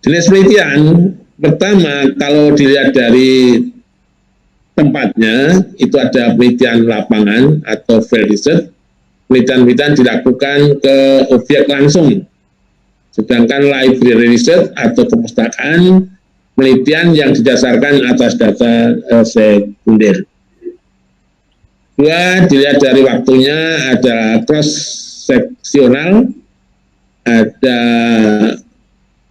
Jenis penelitian pertama, kalau dilihat dari tempatnya, itu ada penelitian lapangan atau field research. Penelitian-penelitian dilakukan ke objek langsung. Sedangkan library research atau perpustakaan, penelitian yang didasarkan atas data sekunder. Dua, dilihat dari waktunya, ada cross-seksional, ada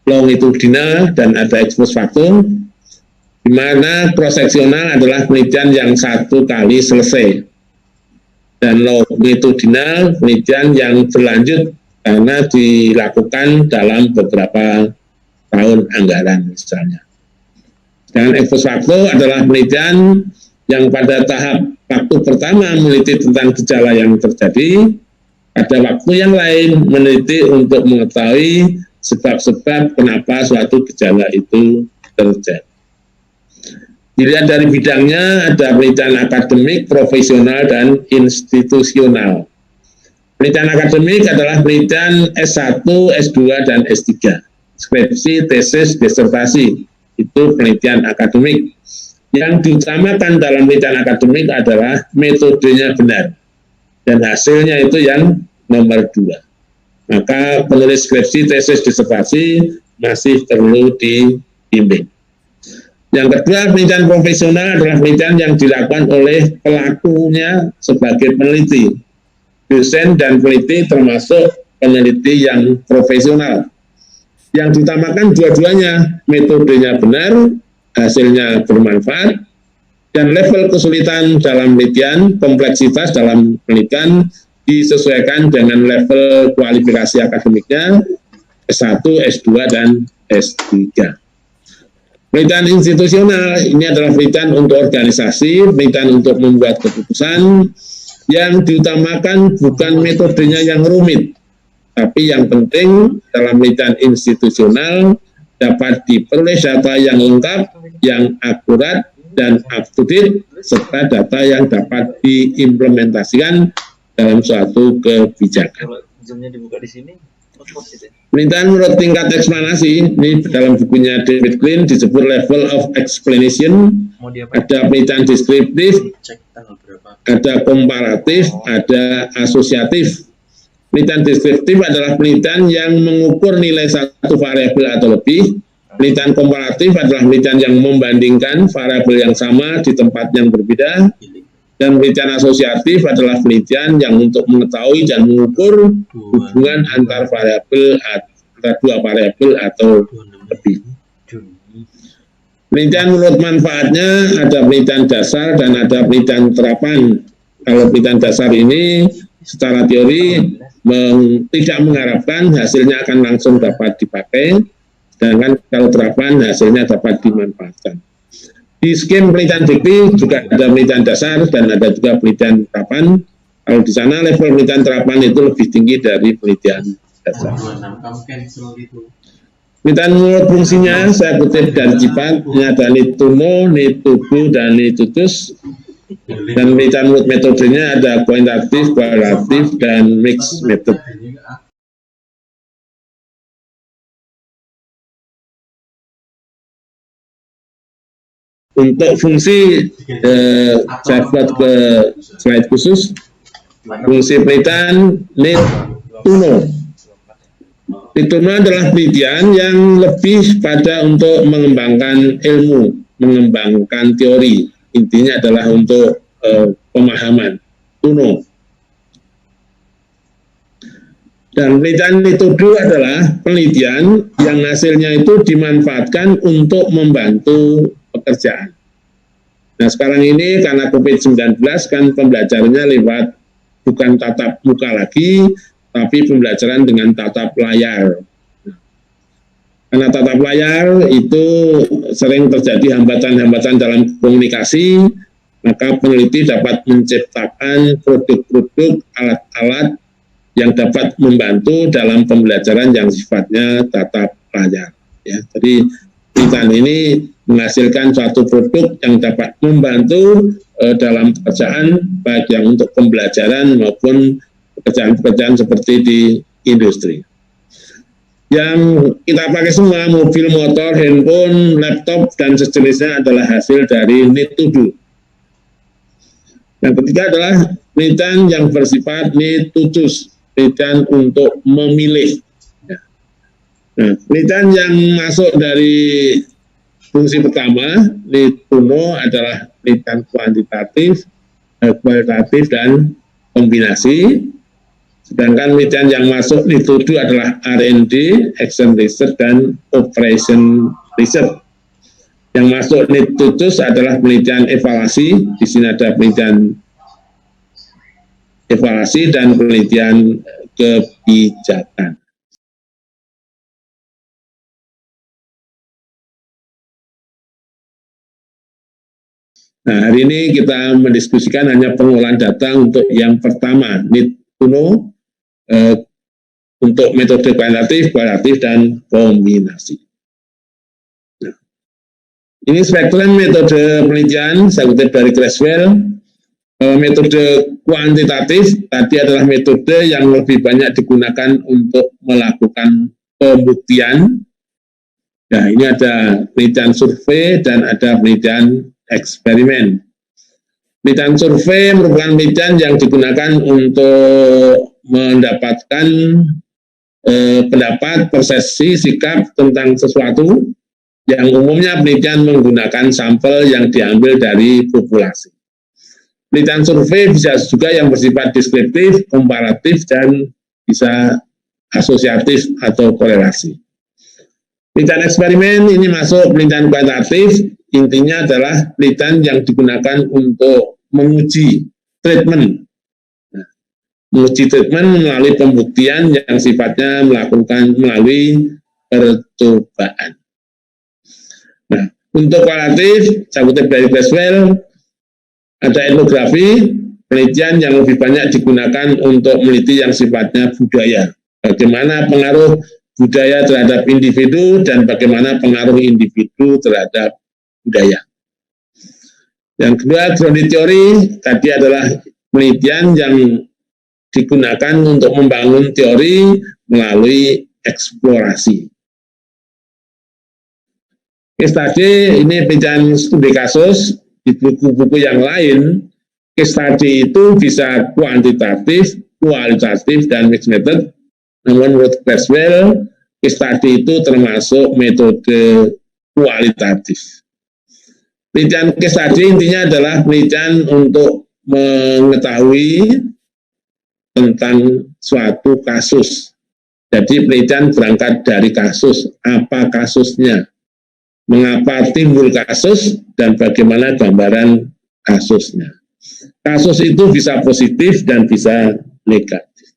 longitudinal, dan ada expose factor, di mana cross-seksional adalah penelitian yang satu kali selesai, dan longitudinal penelitian yang berlanjut karena dilakukan dalam beberapa tahun anggaran misalnya. Dan expose factor adalah penelitian yang pada tahap waktu pertama meneliti tentang gejala yang terjadi, pada waktu yang lain meneliti untuk mengetahui sebab-sebab kenapa suatu gejala itu terjadi. Dilihat dari bidangnya, ada penelitian akademik, profesional, dan institusional. Penelitian akademik adalah penelitian S1, S2, dan S3. Skripsi, tesis, disertasi, itu penelitian akademik. Yang diutamakan dalam penelitian akademik adalah metodenya benar, dan hasilnya itu yang nomor 2. Maka penulis skripsi, tesis, disertasi masih perlu dibimbing. Yang kedua, penelitian profesional adalah penelitian yang dilakukan oleh pelakunya sebagai peneliti. Dosen dan peneliti termasuk peneliti yang profesional. Yang diutamakan dua-duanya, metodenya benar, hasilnya bermanfaat, dan level kesulitan dalam penelitian, kompleksitas dalam penelitian disesuaikan dengan level kualifikasi akademiknya S1, S2, dan S3. Penelitian institusional ini adalah penelitian untuk organisasi, penelitian untuk membuat keputusan. Yang diutamakan bukan metodenya yang rumit, tapi yang penting dalam penelitian institusional dapat diperoleh data yang lengkap, yang akurat, dan up-to-date, serta data yang dapat diimplementasikan dalam suatu kebijakan. Penelitian menurut tingkat eksplanasi, ini dalam bukunya David Klein disebut level of explanation, ada penelitian deskriptif, ada komparatif, ada asosiatif. Penelitian deskriptif adalah penelitian yang mengukur nilai satu variabel atau lebih. Penelitian komparatif adalah penelitian yang membandingkan variabel yang sama di tempat yang berbeda. Dan penelitian asosiatif adalah penelitian yang untuk mengetahui dan mengukur hubungan antar variabel antara dua variabel atau lebih. Penelitian menurut manfaatnya ada penelitian dasar dan ada penelitian terapan. Kalau penelitian dasar ini secara teori tidak mengharapkan hasilnya akan langsung dapat dipakai, sedangkan kalau terapan hasilnya dapat dimanfaatkan. Di skema penelitian dikti juga ada penelitian dasar dan ada juga penelitian terapan. Kalau di sana level penelitian terapan itu lebih tinggi dari penelitian dasar. Penelitian menurut fungsinya, saya kutip dari CIPAT, ini ada nitumo, nitubu, dan nitutus. Dan penelitian menurut metodenya ada kuantitatif, kualitatif, dan mixed method. Untuk fungsi, saya buat ke slide khusus, fungsi penelitian nituno. Nituno adalah penelitian yang lebih pada untuk mengembangkan ilmu, mengembangkan teori. Intinya adalah untuk pemahaman, tuno. Dan penelitian metode adalah penelitian yang hasilnya itu dimanfaatkan untuk membantu pekerjaan. Nah sekarang ini karena COVID-19 kan pembelajarannya lewat bukan tatap muka lagi, tapi pembelajaran dengan tatap layar. Karena tatap layar itu sering terjadi hambatan-hambatan dalam komunikasi, maka peneliti dapat menciptakan produk-produk alat-alat yang dapat membantu dalam pembelajaran yang sifatnya tatap layar. Ya, jadi penelitian ini menghasilkan suatu produk yang dapat membantu dalam pekerjaan, baik yang untuk pembelajaran maupun pekerjaan-pekerjaan seperti di industri. Yang kita pakai semua, mobil, motor, handphone, laptop, dan sejenisnya adalah hasil dari need to do. Yang ketiga adalah penelitian yang bersifat need to choose, penelitian untuk memilih. Nah, penelitian yang masuk dari fungsi pertama, need to know, adalah penelitian kuantitatif, kualitatif, dan kombinasi. Sedangkan penelitian yang masuk need to do adalah R&D, action research, dan operation research. Yang masuk need to choose adalah penelitian evaluasi. Di sini ada penelitian evaluasi dan penelitian kebijakan. Nah, hari ini kita mendiskusikan hanya pengolahan data untuk yang pertama, need to know, untuk metode kuantitatif, kualitatif, dan kombinasi. Nah, ini spektrum metode penelitian, saya kutip dari Creswell. Metode kuantitatif tadi adalah metode yang lebih banyak digunakan untuk melakukan pembuktian. Nah, ini ada penelitian survei dan ada penelitian eksperimen. Penelitian survei merupakan penelitian yang digunakan untuk mendapatkan pendapat, persepsi, sikap tentang sesuatu, yang umumnya penelitian menggunakan sampel yang diambil dari populasi. Penelitian survei bisa juga yang bersifat deskriptif, komparatif, dan bisa asosiatif atau korelasi. Penelitian eksperimen ini masuk penelitian kuantitatif, intinya adalah penelitian yang digunakan untuk menguji treatment. Menguji treatment melalui pembuktian yang sifatnya melakukan melalui percobaan. Nah, untuk kualitatif, saya kutip dari Creswell, ada etnografi, penelitian yang lebih banyak digunakan untuk meneliti yang sifatnya budaya. Bagaimana pengaruh budaya terhadap individu dan bagaimana pengaruh individu terhadap budaya. Yang kedua, grounded theory, tadi adalah penelitian yang digunakan untuk membangun teori melalui eksplorasi. Case study ini penelitian studi kasus. Di buku-buku yang lain, case study itu bisa kuantitatif, kualitatif, dan mixed method. Namun menurut Creswell, case study itu termasuk metode kualitatif. Penelitian case study intinya adalah penelitian untuk mengetahui tentang suatu kasus. Jadi penelitian berangkat dari kasus, apa kasusnya, mengapa timbul kasus, dan bagaimana gambaran kasusnya. Kasus itu bisa positif dan bisa negatif.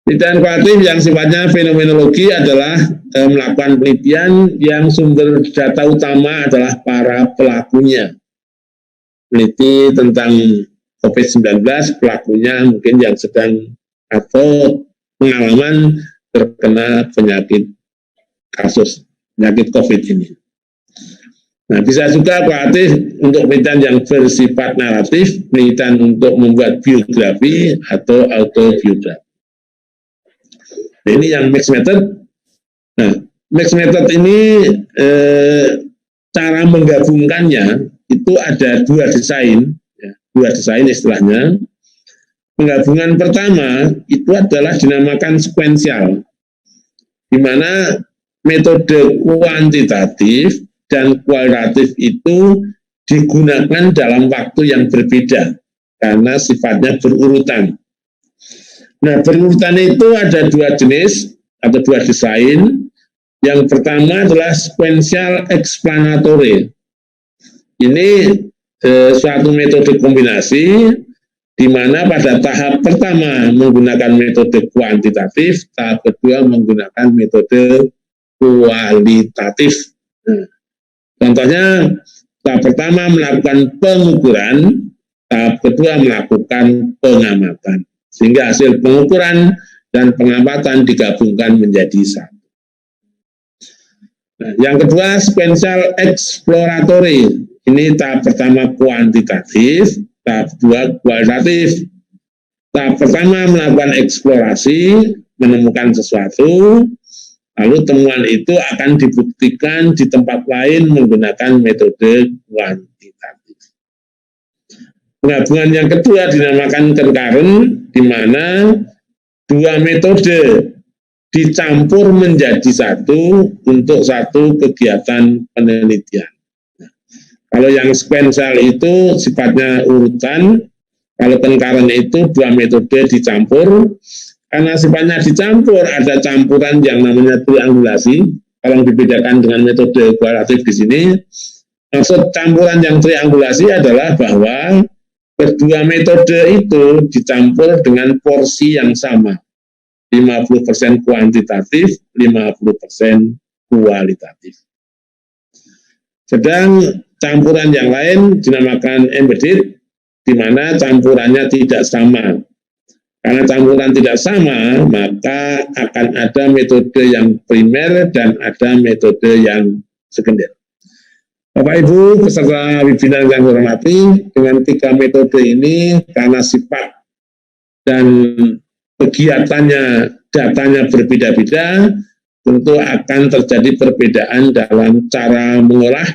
Penelitian kualitatif yang sifatnya fenomenologi adalah melakukan penelitian yang sumber data utama adalah para pelakunya. Peneliti tentang COVID-19, pelakunya mungkin yang sedang atau pengalaman terkena penyakit COVID ini. Nah, bisa juga kualitatif untuk penelitian yang bersifat naratif, penelitian untuk membuat biografi atau autobiografi. Nah, ini yang mixed method. Nah, mixed method ini cara menggabungkannya itu ada dua desain istilahnya. Penggabungan pertama itu adalah dinamakan sekuensial, di mana metode kuantitatif dan kualitatif itu digunakan dalam waktu yang berbeda karena sifatnya berurutan. Nah, berurutan itu ada dua jenis atau dua desain. Yang pertama adalah sequential explanatory. Ini suatu metode kombinasi di mana pada tahap pertama menggunakan metode kuantitatif, tahap kedua menggunakan metode kualitatif. Nah, contohnya, tahap pertama melakukan pengukuran, tahap kedua melakukan pengamatan. Sehingga hasil pengukuran dan pengamatan digabungkan menjadi satu. Nah, yang kedua, sequential exploratory. Ini tahap pertama kuantitatif, tahap kedua kualitatif. Tahap pertama melakukan eksplorasi, menemukan sesuatu, lalu temuan itu akan dibuktikan di tempat lain menggunakan metode kuantitatif. Penggabungan yang kedua dinamakan concurrent, di mana dua metode dicampur menjadi satu untuk satu kegiatan penelitian. Kalau yang sequential itu sifatnya urutan, kalau concurrent itu dua metode dicampur. Karena sifatnya dicampur, ada campuran yang namanya triangulasi. Kalau dibedakan dengan metode kualitatif di sini, maksud campuran yang triangulasi adalah bahwa kedua metode itu dicampur dengan porsi yang sama. 50% kuantitatif, 50% kualitatif. Sedang campuran yang lain dinamakan embedded, di mana campurannya tidak sama. Karena campuran tidak sama, maka akan ada metode yang primer dan ada metode yang sekunder. Bapak Ibu peserta webinar yang saya hormati, dengan tiga metode ini karena sifat dan kegiatannya, datanya berbeda-beda, tentu akan terjadi perbedaan dalam cara mengolah,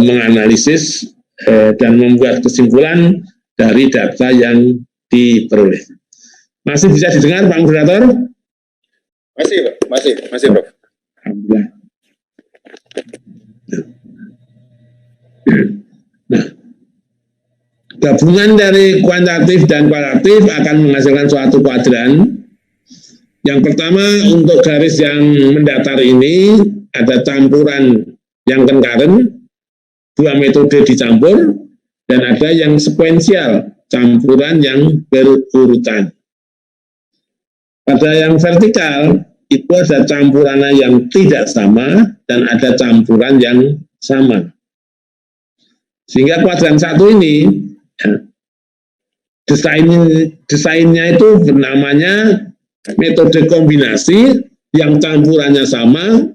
menganalisis, dan membuat kesimpulan dari data yang diperoleh. Masih bisa didengar Pak Moderator? Masih Pak, masih Prof. Alhamdulillah. Nah, gabungan dari kuantitatif dan kualitatif akan menghasilkan suatu kuadran. Yang pertama, untuk garis yang mendatar ini ada campuran yang concurrent, dua metode dicampur, dan ada yang sekuensial, campuran yang berurutan. Pada yang vertikal, itu ada campurannya yang tidak sama, dan ada campuran yang sama. Sehingga kuadran satu ini, ya, desainnya itu bernamanya metode kombinasi yang campurannya sama,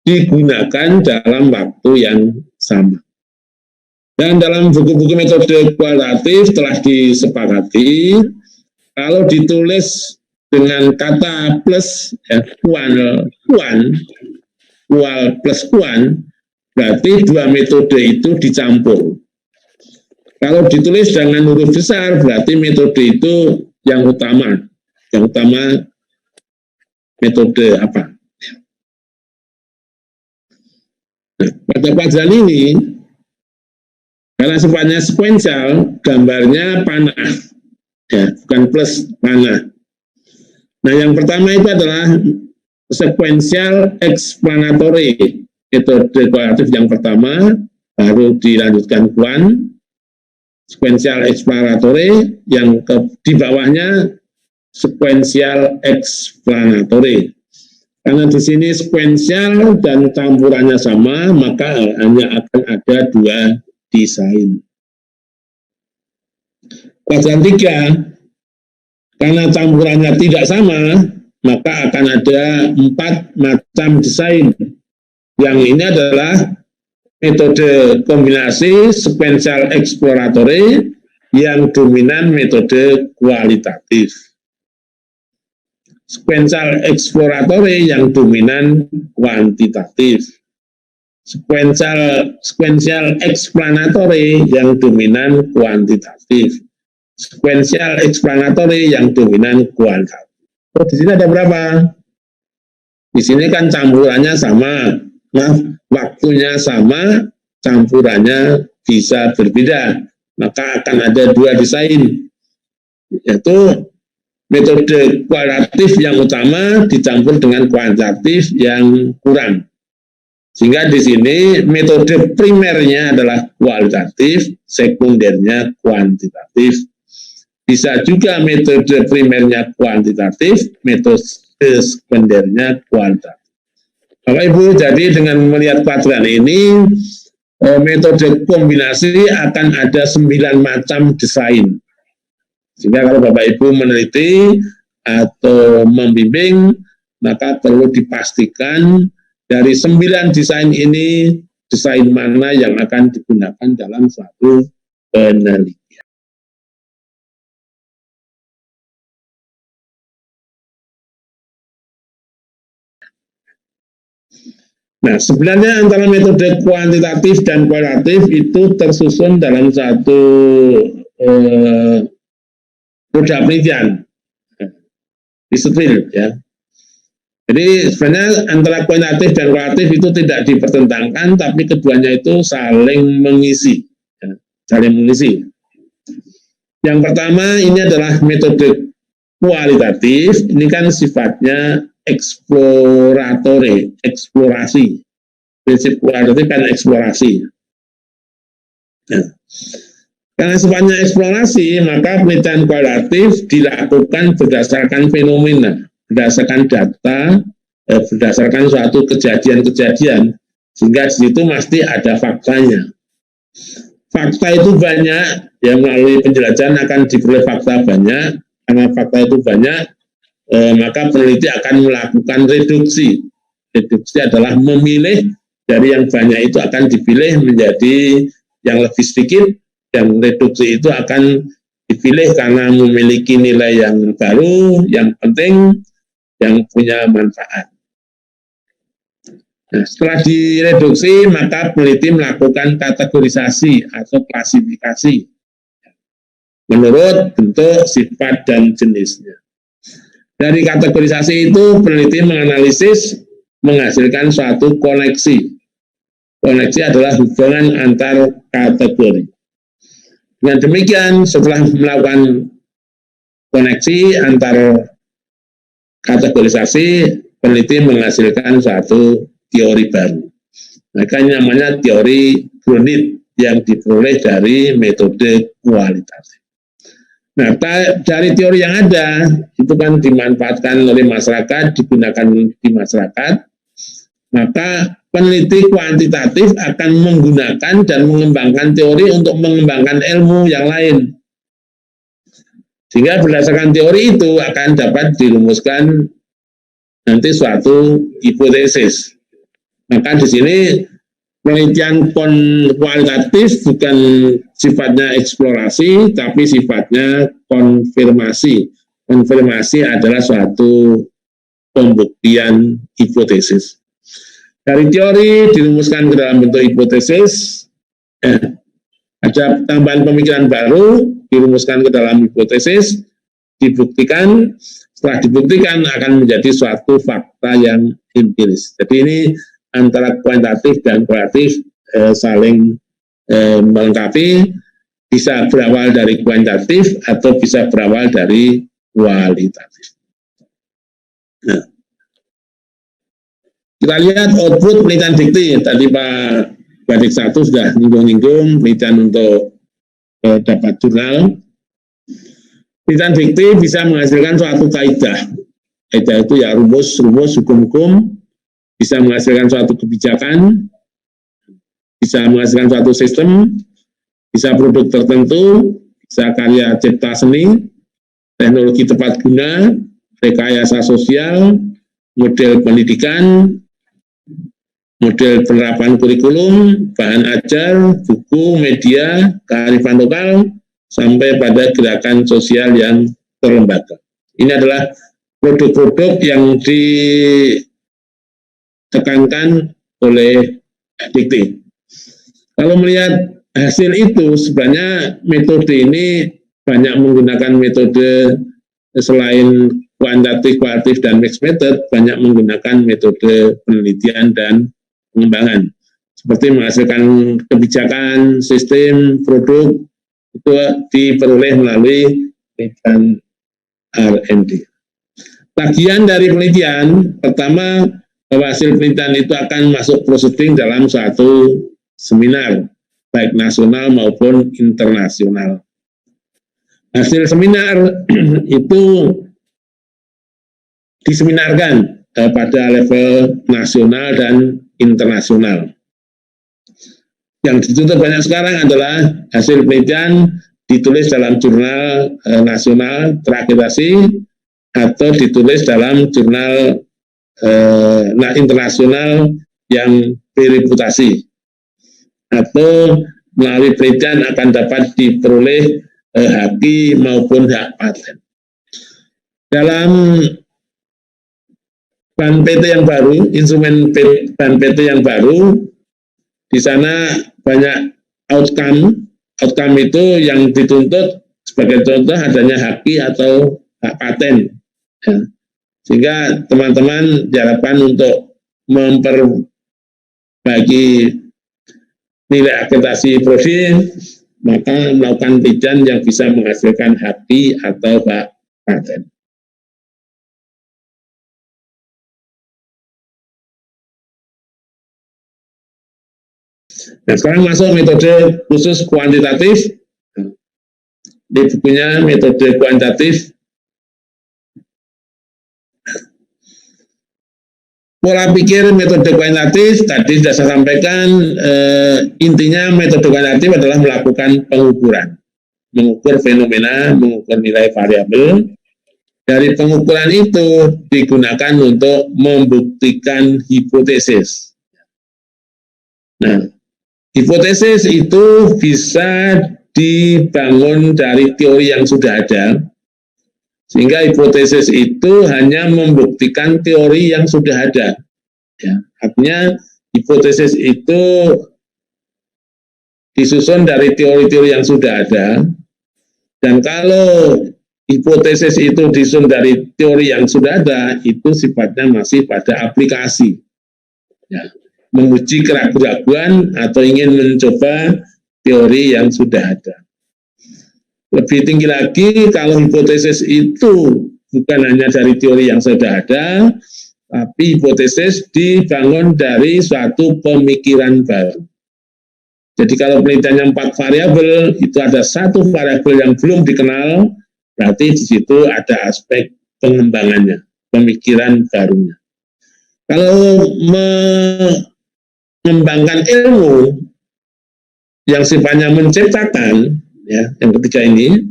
digunakan dalam waktu yang sama. Dan dalam buku-buku metode kualitatif telah disepakati, kalau ditulis dengan kata plus, ya, kual plus kuan, berarti dua metode itu dicampur. Kalau ditulis dengan huruf besar, berarti metode itu yang utama. Yang utama metode apa? Nah, pada kuadran ini, karena sifatnya sekuensial, gambarnya panah, ya, bukan plus, panah. Nah, yang pertama itu adalah sequential explanatory, metode kualitatif yang pertama, baru dilanjutkan kuan, sequential explanatory, yang di bawahnya sequential explanatory. Karena di sini sequential dan campurannya sama, maka hanya akan ada dua desain. Kuadran 3, karena campurannya tidak sama, maka akan ada 4 macam desain. Yang ini adalah metode kombinasi sequential exploratory yang dominan metode kualitatif. Sequential exploratory yang dominan kuantitatif. Sequential explanatory yang dominan kuantitatif. Sequential explanatory yang dominan kualitatif. Oh, di sini ada berapa? Di sini kan campurannya sama. Nah, waktunya sama, campurannya bisa berbeda. Maka akan ada dua desain. Yaitu metode kualitatif yang utama dicampur dengan kuantitatif yang kurang. Sehingga di sini metode primernya adalah kualitatif, sekundernya kuantitatif. Bisa juga metode primernya kuantitatif, metode sekundernya kualitatif. Bapak Ibu, jadi dengan melihat kuadran ini, metode kombinasi akan ada 9 macam desain. Sehingga kalau Bapak Ibu meneliti atau membimbing, maka perlu dipastikan dari 9 desain ini, desain mana yang akan digunakan dalam suatu penelitian. Nah, sebenarnya antara metode kuantitatif dan kualitatif itu tersusun dalam satu roda penelitian, disiplin ya. Jadi sebenarnya antara kuantitatif dan kualitatif itu tidak dipertentangkan, tapi keduanya itu saling mengisi, ya, saling mengisi. Yang pertama ini adalah metode kualitatif, ini kan sifatnya eksplorasi. Prinsip kualitatif kan eksplorasi. Nah, karena sifatnya eksplorasi, maka penelitian kualitatif dilakukan berdasarkan fenomena, berdasarkan data, berdasarkan suatu kejadian-kejadian, sehingga di situ pasti ada faktanya. Fakta itu banyak, yang melalui penjelajahan akan diperoleh fakta banyak. Karena fakta itu banyak, maka peneliti akan melakukan reduksi. Reduksi adalah memilih dari yang banyak itu akan dipilih menjadi yang lebih sedikit, dan reduksi itu akan dipilih karena memiliki nilai yang baru, yang penting, yang punya manfaat. Nah, setelah direduksi, maka peneliti melakukan kategorisasi atau klasifikasi menurut bentuk, sifat, dan jenisnya. Dari kategorisasi itu, peneliti menganalisis, menghasilkan suatu koneksi. Koneksi adalah hubungan antar kategori. Dengan demikian, setelah melakukan koneksi antar kategorisasi, peneliti menghasilkan suatu teori baru. Maka namanya teori Brunit yang diperoleh dari metode kualitatif. Nah, dari teori yang ada, itu kan dimanfaatkan oleh masyarakat, digunakan di masyarakat, maka peneliti kuantitatif akan menggunakan dan mengembangkan teori untuk mengembangkan ilmu yang lain. Sehingga berdasarkan teori itu akan dapat dirumuskan nanti suatu hipotesis. Maka di sini penelitian kualitatif bukan sifatnya eksplorasi, tapi sifatnya konfirmasi. Konfirmasi adalah suatu pembuktian hipotesis. Dari teori dirumuskan ke dalam bentuk hipotesis, ada tambahan pemikiran baru, dirumuskan ke dalam hipotesis, dibuktikan, setelah dibuktikan akan menjadi suatu fakta yang empiris. Jadi ini antara kuantitatif dan kualitatif saling melengkapi, bisa berawal dari kuantitatif atau bisa berawal dari kualitatif. Nah, kita lihat output penelitian dikti. Tadi Pak Badik 1 sudah nyinggung-nyinggung penelitian untuk dapat jurnal. Penelitian dikti bisa menghasilkan suatu kaidah. Kaidah itu ya rumus hukum-hukum, bisa menghasilkan suatu kebijakan, bisa menghasilkan suatu sistem, bisa produk tertentu, bisa karya cipta seni, teknologi tepat guna, rekayasa sosial, model pendidikan, model penerapan kurikulum, bahan ajar, buku, media, kearifan lokal, sampai pada gerakan sosial yang terlembaga. Ini adalah produk-produk yang ditekankan oleh dikti. Kalau melihat hasil itu, sebenarnya metode ini banyak menggunakan metode selain kuantitatif, kualitatif, dan mixed method, banyak menggunakan metode penelitian dan pengembangan. Seperti menghasilkan kebijakan, sistem, produk, itu diperoleh melalui penelitian R&D. Bagian dari penelitian, pertama, bahwa hasil penelitian itu akan masuk proceeding dalam suatu seminar, baik nasional maupun internasional. Hasil seminar itu diseminarkan pada level nasional dan internasional. Yang dituntut banyak sekarang adalah hasil penelitian ditulis dalam jurnal nasional terakreditasi atau ditulis dalam jurnal internasional yang bereputasi, atau melalui penelitian akan dapat diperoleh haki maupun hak paten. Dalam bahan PT yang baru, instrumen bahan PT yang baru, di sana banyak outcome. Outcome itu yang dituntut sebagai contoh adanya haki atau hak paten. Ya. Sehingga teman-teman diharapkan untuk memperbaiki nilai akreditasi prodi, maka melakukan penelitian yang bisa menghasilkan haki atau hak paten. Nah, sekarang masuk metode khusus kuantitatif. Di bukunya metode kuantitatif. Pola pikir metode kuantitatif, tadi sudah saya sampaikan, intinya metode kuantitatif adalah melakukan pengukuran. Mengukur fenomena, mengukur nilai variabel. Dari pengukuran itu digunakan untuk membuktikan hipotesis. Nah, hipotesis itu bisa dibangun dari teori yang sudah ada, sehingga hipotesis itu hanya membuktikan teori yang sudah ada. Ya, artinya hipotesis itu disusun dari teori-teori yang sudah ada, dan kalau hipotesis itu disusun dari teori yang sudah ada, itu sifatnya masih pada aplikasi. Ya, menguji keraguan-keraguan atau ingin mencoba teori yang sudah ada. Lebih tinggi lagi, kalau hipotesis itu bukan hanya dari teori yang sudah ada, tapi hipotesis dibangun dari suatu pemikiran baru. Jadi kalau penelitiannya 4 variabel, itu ada 1 variabel yang belum dikenal, berarti di situ ada aspek pengembangannya, pemikiran barunya. Kalau mengembangkan ilmu yang sifatnya menciptakan, ya, yang ketiga ini,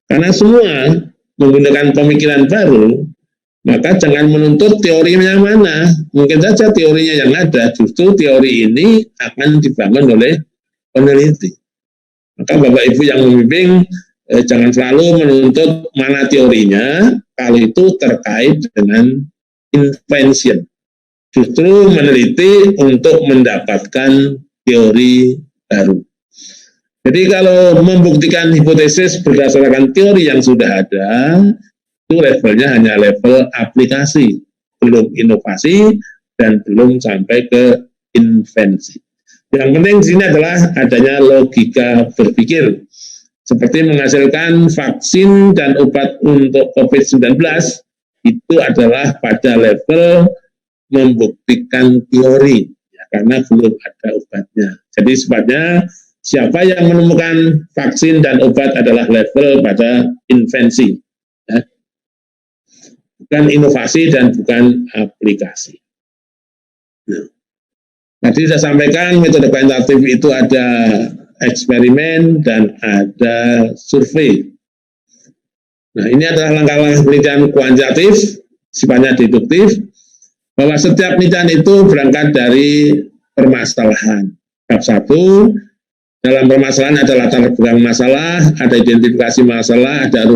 karena semua menggunakan pemikiran baru, maka jangan menuntut teorinya mana. Mungkin saja teorinya yang ada, justru teori ini akan dibangun oleh peneliti. Maka Bapak Ibu yang membimbing, jangan selalu menuntut mana teorinya, kalau itu terkait dengan invention. Justru meneliti untuk mendapatkan teori baru. Jadi kalau membuktikan hipotesis berdasarkan teori yang sudah ada, itu levelnya hanya level aplikasi, belum inovasi dan belum sampai ke invensi. Yang penting di sini adalah adanya logika berpikir. Seperti menghasilkan vaksin dan obat untuk COVID-19, itu adalah pada level membuktikan teori, ya, karena belum ada obatnya. Jadi sebabnya siapa yang menemukan vaksin dan obat adalah level pada invensi, ya. Bukan inovasi dan bukan aplikasi. Nah, tadi saya sampaikan metode kuantitatif itu ada eksperimen dan ada survei. Nah, ini adalah langkah-langkah penelitian kuantitatif, sifatnya deduktif, bahwa setiap penelitian itu berangkat dari permasalahan. Bab 1, dalam permasalahan ada latar belakang masalah, ada identifikasi masalah, ada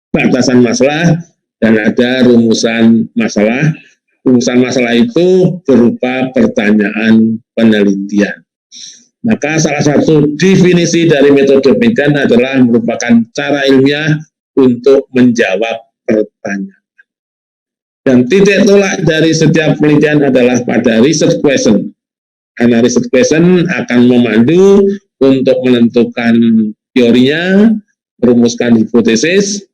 batasan masalah, dan ada rumusan masalah. Rumusan masalah itu berupa pertanyaan penelitian. Maka salah satu definisi dari metode penelitian adalah merupakan cara ilmiah untuk menjawab pertanyaan. Dan titik tolak dari setiap penelitian adalah pada research question. Karena research question akan memandu untuk menentukan teorinya, merumuskan hipotesis,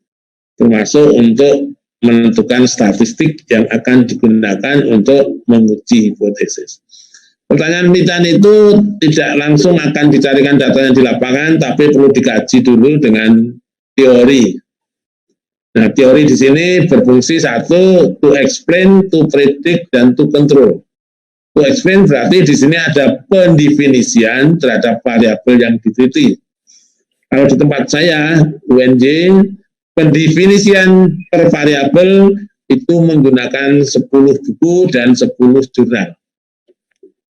termasuk untuk menentukan statistik yang akan digunakan untuk menguji hipotesis. Pertanyaan penelitian itu tidak langsung akan dicarikan datanya di lapangan, tapi perlu dikaji dulu dengan teori. Nah, teori di sini berfungsi 1, to explain, to predict, dan to control. To explain berarti di sini ada pendefinisian terhadap variabel yang diteliti. Kalau di tempat saya, UNJ, pendefinisian per variabel itu menggunakan 10 buku dan 10 jurnal.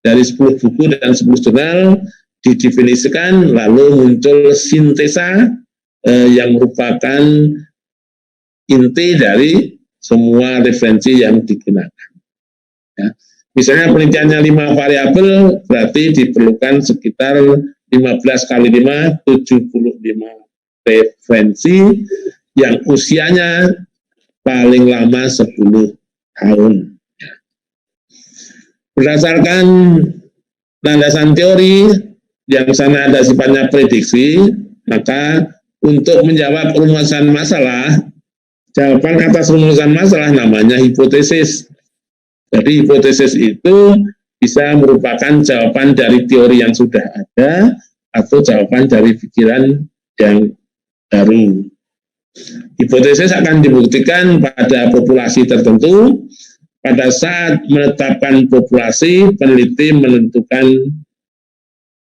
Dari 10 buku dan 10 jurnal didefinisikan, lalu muncul sintesa yang merupakan inti dari semua referensi yang digunakan. Ya. Misalnya penelitiannya 5 variabel, berarti diperlukan sekitar 15 kali 5, 75 referensi yang usianya paling lama 10 tahun. Berdasarkan landasan teori yang sana ada sifatnya prediksi, maka untuk menjawab rumusan masalah, jawaban atas rumusan masalah namanya hipotesis. Jadi hipotesis itu bisa merupakan jawaban dari teori yang sudah ada atau jawaban dari pikiran yang baru. Hipotesis akan dibuktikan pada populasi tertentu. Pada saat menetapkan populasi, peneliti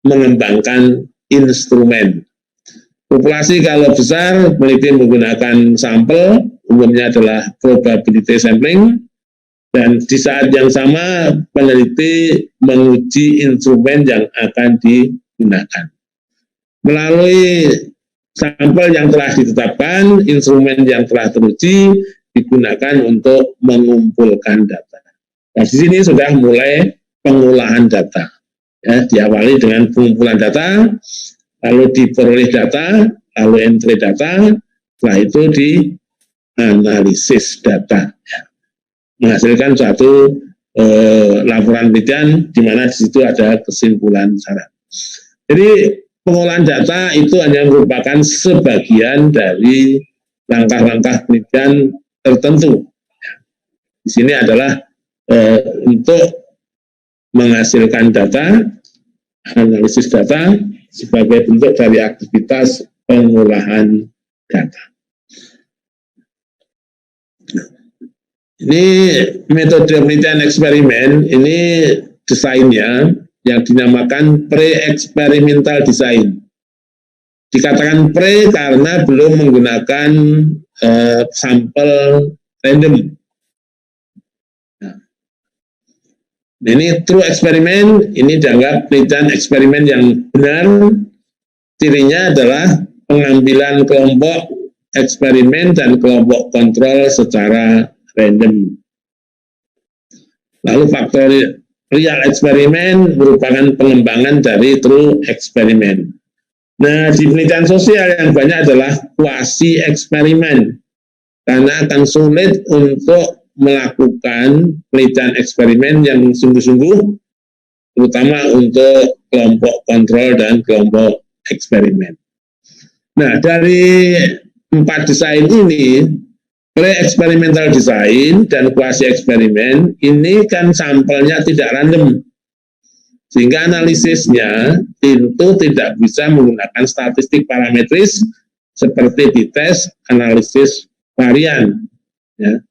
mengembangkan instrumen. Populasi kalau besar, peneliti menggunakan sampel, umumnya adalah probability sampling, dan di saat yang sama peneliti menguji instrumen yang akan digunakan. Melalui sampel yang telah ditetapkan, instrumen yang telah teruji digunakan untuk mengumpulkan data. Nah, di sini sudah mulai pengolahan data. Ya, diawali dengan pengumpulan data, lalu diperoleh data, lalu entry data, setelah itu dianalisis data. Ya. Menghasilkan suatu laporan penelitian di mana di situ ada kesimpulan syarat. Jadi pengolahan data itu hanya merupakan sebagian dari langkah-langkah penelitian tertentu. Di sini adalah untuk menghasilkan data, analisis data sebagai bentuk dari aktivitas pengolahan data. Ini metode penelitian eksperimen, ini desainnya yang dinamakan pre-experimental design. Dikatakan pre karena belum menggunakan sampel random. Nah, ini true eksperimen, ini dianggap penelitian eksperimen yang benar. Cirinya adalah pengambilan kelompok eksperimen dan kelompok kontrol secara random. Lalu faktor real eksperimen merupakan pengembangan dari true eksperimen. Nah, di penelitian sosial yang banyak adalah kuasi eksperimen, karena akan sulit untuk melakukan penelitian eksperimen yang sungguh-sungguh, terutama untuk kelompok kontrol dan kelompok eksperimen. Nah, dari 4 desain ini, pre-experimental design dan kuasi eksperimen, ini kan sampelnya tidak random. Sehingga analisisnya itu tidak bisa menggunakan statistik parametris seperti di tes analisis varian. Ya.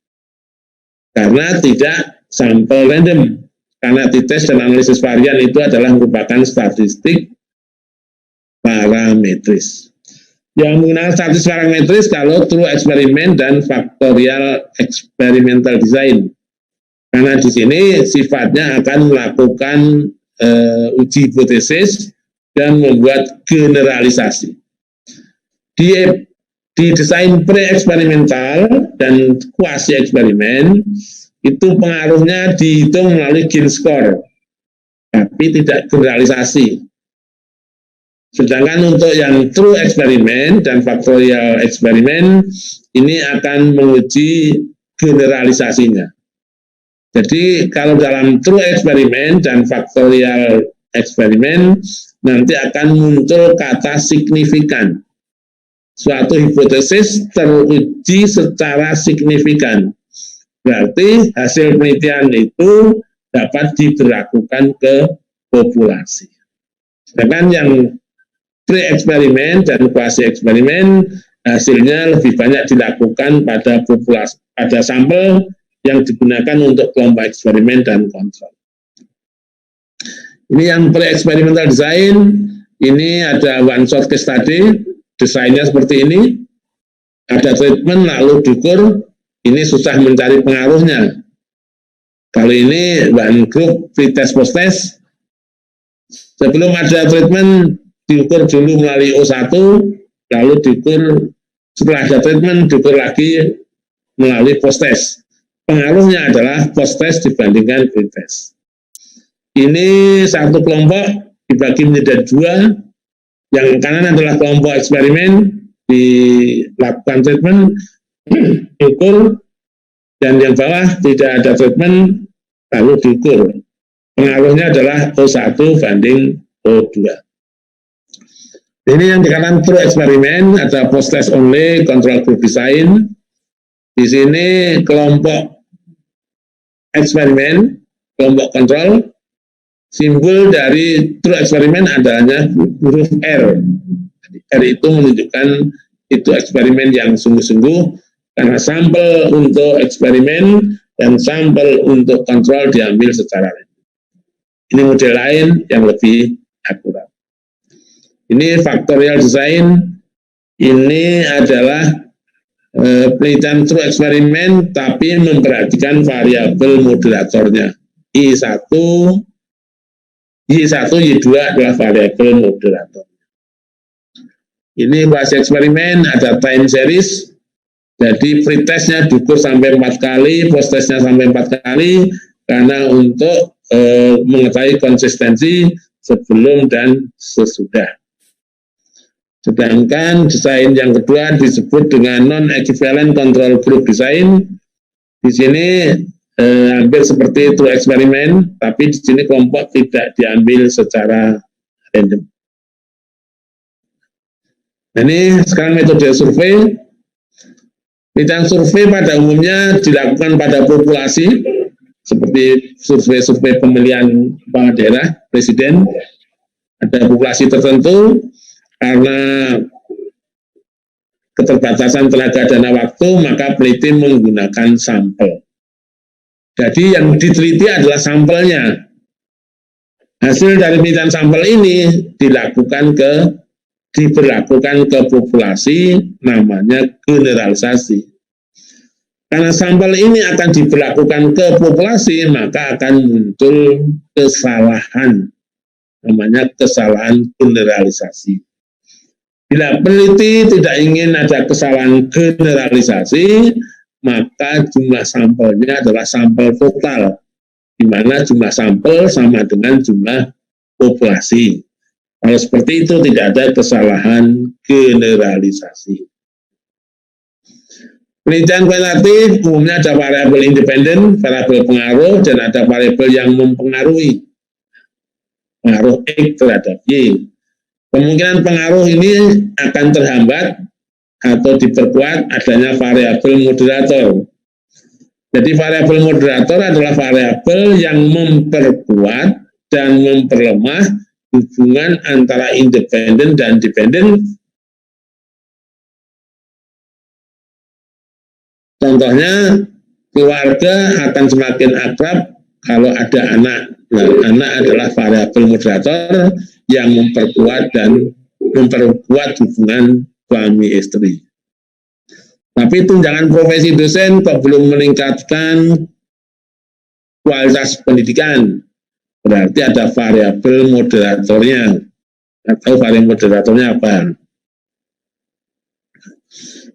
Karena tidak sampel random. Karena di tes dan analisis varian itu adalah merupakan statistik parametris. Yang menggunakan statistik parametris kalau true eksperimen dan faktorial experimental design. Karena di sini sifatnya akan melakukan uji hipotesis dan membuat generalisasi. Di desain pre-eksperimental dan kuasi eksperimen, itu pengaruhnya dihitung melalui Gini score, tapi tidak generalisasi. Sedangkan untuk yang true eksperimen dan faktorial eksperimen, ini akan menguji generalisasinya. Jadi kalau dalam true eksperimen dan faktorial eksperimen nanti akan muncul kata signifikan. Suatu hipotesis teruji secara signifikan. Berarti hasil penelitian itu dapat diberlakukan ke populasi. Sedangkan yang pre-eksperimen dan kuasi eksperimen hasilnya lebih banyak dilakukan pada populasi, pada sampel yang digunakan untuk kelompok eksperimen dan kontrol. Ini yang pre-experimental design, ini ada one shot case study, desainnya seperti ini, ada treatment lalu diukur, ini susah mencari pengaruhnya. Kali ini one group pre-test post-test, sebelum ada treatment diukur dulu melalui O1, lalu diukur setelah ada treatment diukur lagi melalui post-test. Pengaruhnya adalah post-test dibandingkan pre-test. Ini satu kelompok dibagi menjadi dua. Yang kanan adalah kelompok eksperimen, dilakukan treatment, diukur, dan yang bawah tidak ada treatment, lalu diukur. Pengaruhnya adalah O1 banding O2. Ini yang dikatakan true eksperimen, ada post-test only, control group design. Di sini kelompok eksperimen, kelompok kontrol, simbol dari true eksperimen adanya huruf R. R itu menunjukkan itu eksperimen yang sungguh-sungguh, karena sampel untuk eksperimen dan sampel untuk kontrol diambil secara random. Ini model lain yang lebih akurat. Ini factorial design, ini adalah penelitian true eksperimen tapi memperhatikan variabel moderatornya. I1, Y2 adalah variabel moderator. Ini bahasa eksperimen, ada time series, jadi pretestnya diukur sampai 4 kali, posttestnya sampai 4 kali, karena untuk mengetahui konsistensi sebelum dan sesudah. Sedangkan desain yang kedua disebut dengan non-equivalent control group design. Di sini hampir seperti true eksperimen, tapi di sini kelompok tidak diambil secara random. Nah, ini sekarang metode survei. Penelitian survei pada umumnya dilakukan pada populasi, seperti survei-survei pemilihan kepala daerah, presiden. Ada populasi tertentu, karena keterbatasan tenaga dan waktu, maka peneliti menggunakan sampel. Jadi yang diteliti adalah sampelnya. Hasil dari penelitian sampel ini diberlakukan ke populasi, namanya generalisasi. Karena sampel ini akan diberlakukan ke populasi, maka akan muncul kesalahan, namanya kesalahan generalisasi. Bila peneliti tidak ingin ada kesalahan generalisasi, maka jumlah sampelnya adalah sampel total, di mana jumlah sampel sama dengan jumlah populasi. Kalau seperti itu tidak ada kesalahan generalisasi. Penelitian kualitatif umumnya ada variabel independen, variabel pengaruh, dan ada variabel yang mempengaruhi. Pengaruh X terhadap Y. Kemungkinan pengaruh ini akan terhambat atau diperkuat adanya variabel moderator. Jadi variabel moderator adalah variabel yang memperkuat dan memperlemah hubungan antara independen dan dependen. Contohnya, keluarga akan semakin akrab kalau ada anak. Nah, anak adalah variabel moderator yang memperkuat dan memperkuat hubungan suami istri. Tapi tunjangan profesi dosen kok belum meningkatkan kualitas pendidikan. Berarti ada variabel moderatornya. Atau variabel moderatornya apa?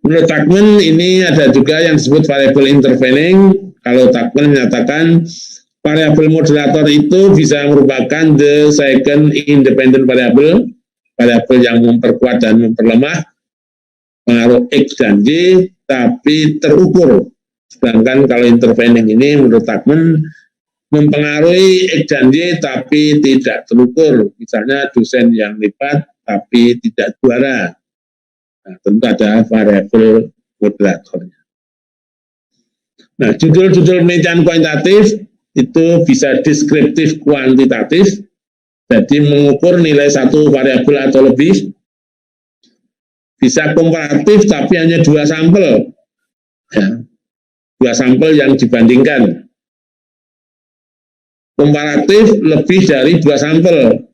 Menurut Tuckman ini ada juga yang disebut variabel intervening. Kalau Tuckman menyatakan variabel moderator itu bisa merupakan the second independent variable, variabel yang memperkuat dan memperlemah pengaruh X dan Y, tapi terukur. Sedangkan kalau intervening ini menurut Tuckman mempengaruhi X dan Y, tapi tidak terukur. Misalnya dosen yang lipat, tapi tidak juara. Nah, tentu ada variabel moderatornya. Nah, judul-judul penelitian kuantitatif itu bisa deskriptif kuantitatif, jadi mengukur nilai satu variabel atau lebih. Bisa komparatif tapi hanya 2 sampel, ya, 2 sampel yang dibandingkan. Komparatif lebih dari 2 sampel,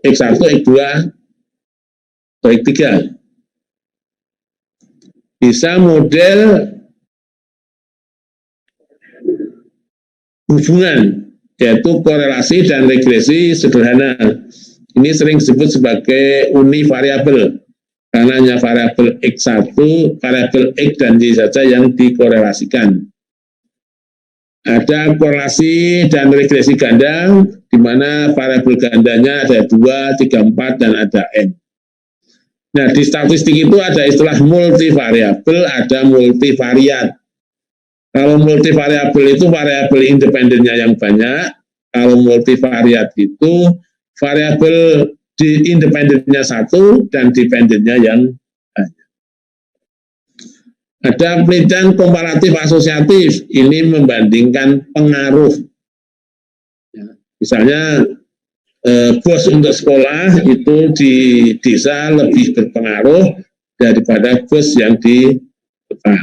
X1, X2, atau X3. Bisa model hubungan, yaitu korelasi dan regresi sederhana. Ini sering disebut sebagai univariabel. karena hanya variabel X1, variabel X dan Y saja yang dikorelasikan. Ada korelasi dan regresi ganda, di mana variabel gandanya ada 2, 3, 4, dan ada N. Nah, di statistik itu ada istilah multivariabel, ada multivariat. Kalau multivariabel itu variabel independennya yang banyak, kalau multivariat itu variabel di independennya satu dan dependennya yang banyak. Ada penelitian komparatif asosiatif, ini membandingkan pengaruh. Misalnya bos untuk sekolah itu di desa lebih berpengaruh daripada bos yang di kota.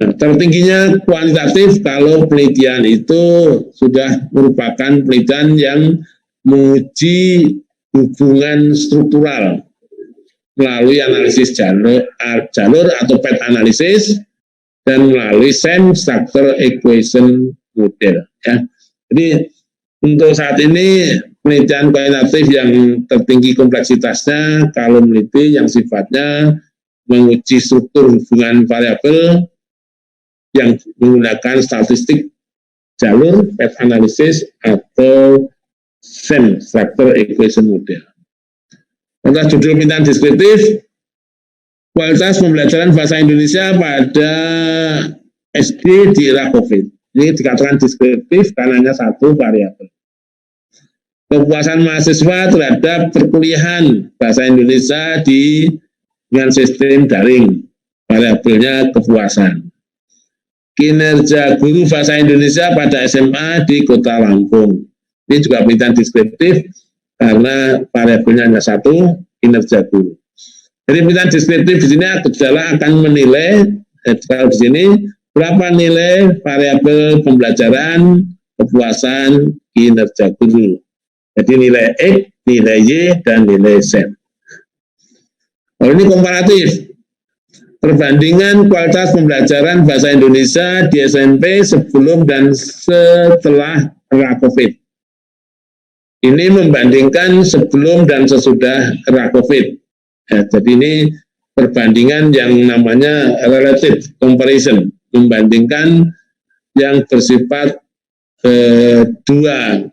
Nah, tertingginya kuantitatif kalau penelitian itu sudah merupakan penelitian yang menguji hubungan struktural melalui analisis jalur atau path analysis dan melalui same structure equation model. Ya. Jadi untuk saat ini penelitian kuantitatif yang tertinggi kompleksitasnya kalau meneliti yang sifatnya menguji struktur hubungan variabel yang menggunakan statistik jalur, path analysis atau same structure equation model. Untuk judul penelitian deskriptif, kualitas pembelajaran bahasa Indonesia pada SD di era COVID. Ini dikatakan deskriptif karena hanya satu variabel. Kepuasan mahasiswa terhadap perkuliahan bahasa Indonesia dengan sistem daring, variabelnya kepuasan. Kinerja guru bahasa Indonesia pada SMA di Kota Lampung. Ini juga penelitian deskriptif karena variabelnya hanya satu, kinerja guru. Jadi penelitian deskriptif di sini adalah akan menilai, kalau di sini berapa nilai variabel pembelajaran, kepuasan, kinerja guru. Jadi nilai X, nilai Y, dan nilai Z. Oh, ini komparatif. Perbandingan kualitas pembelajaran bahasa Indonesia di SMP sebelum dan setelah era COVID. Ini membandingkan sebelum dan sesudah era COVID. Ya, jadi ini perbandingan yang namanya relative comparison, membandingkan yang bersifat dua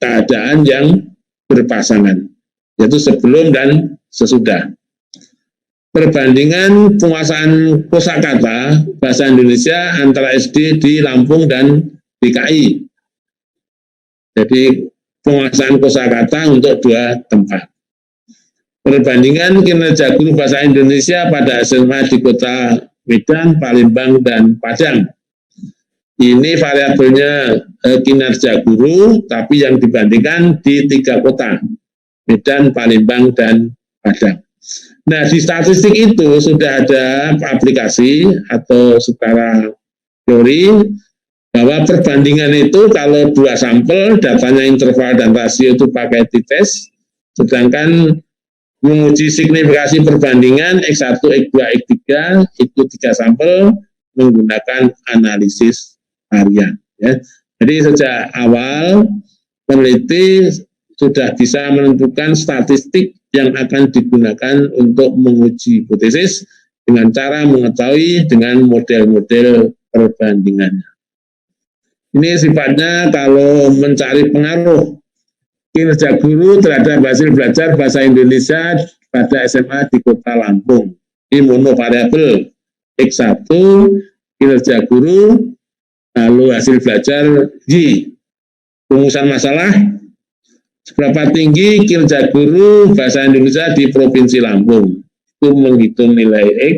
keadaan yang berpasangan, yaitu sebelum dan sesudah. Perbandingan penguasaan kosakata bahasa Indonesia antara SD di Lampung dan DKI. Jadi penguasaan kosakata untuk dua tempat. Perbandingan kinerja guru bahasa Indonesia pada SMA di Kota Medan, Palembang, dan Padang. Ini variabelnya kinerja guru, tapi yang dibandingkan di 3 kota, Medan, Palembang, dan Padang. Nah, di statistik itu sudah ada aplikasi atau secara teori bahwa perbandingan itu kalau 2 sampel, datanya interval dan rasio itu pakai t-test, sedangkan menguji signifikasi perbandingan X1, X2, X3 itu 3 sampel menggunakan analisis harian. Ya. Jadi sejak awal peneliti sudah bisa menentukan statistik yang akan digunakan untuk menguji hipotesis dengan cara mengetahui dengan model-model perbandingannya. Ini sifatnya kalau mencari pengaruh kinerja guru terhadap hasil belajar bahasa Indonesia pada SMA di Kota Lampung. Ini monovariabel X1, kinerja guru, lalu hasil belajar Y. Rumusan masalah, seberapa tinggi kinerja guru bahasa Indonesia di Provinsi Lampung. Itu menghitung nilai X.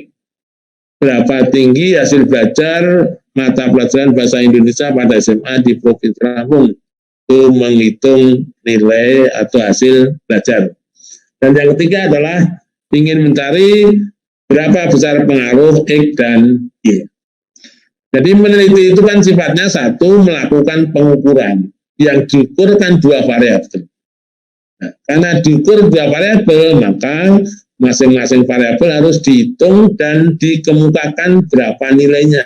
Berapa tinggi hasil belajar mata pelajaran bahasa Indonesia pada SMA di Provinsi Lampung. Itu menghitung nilai atau hasil belajar. Dan yang ketiga adalah ingin mencari berapa besar pengaruh X dan Y. Jadi meneliti itu kan sifatnya satu, melakukan pengukuran. Yang diukur kan 2 variabel. Nah, karena diukur 2 variabel, maka masing-masing variabel harus dihitung dan dikemukakan berapa nilainya.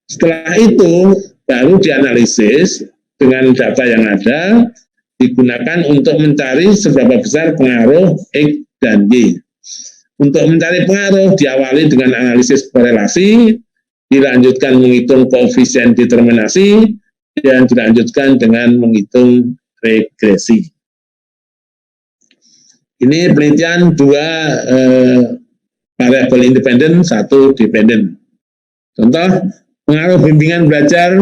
Setelah itu baru dianalisis dengan data yang ada, digunakan untuk mencari seberapa besar pengaruh X dan Y. Untuk mencari pengaruh diawali dengan analisis korelasi, dilanjutkan menghitung koefisien determinasi, dan dilanjutkan dengan menghitung regresi. Ini penelitian 2 variabel independen, 1 dependen. Contoh, pengaruh bimbingan belajar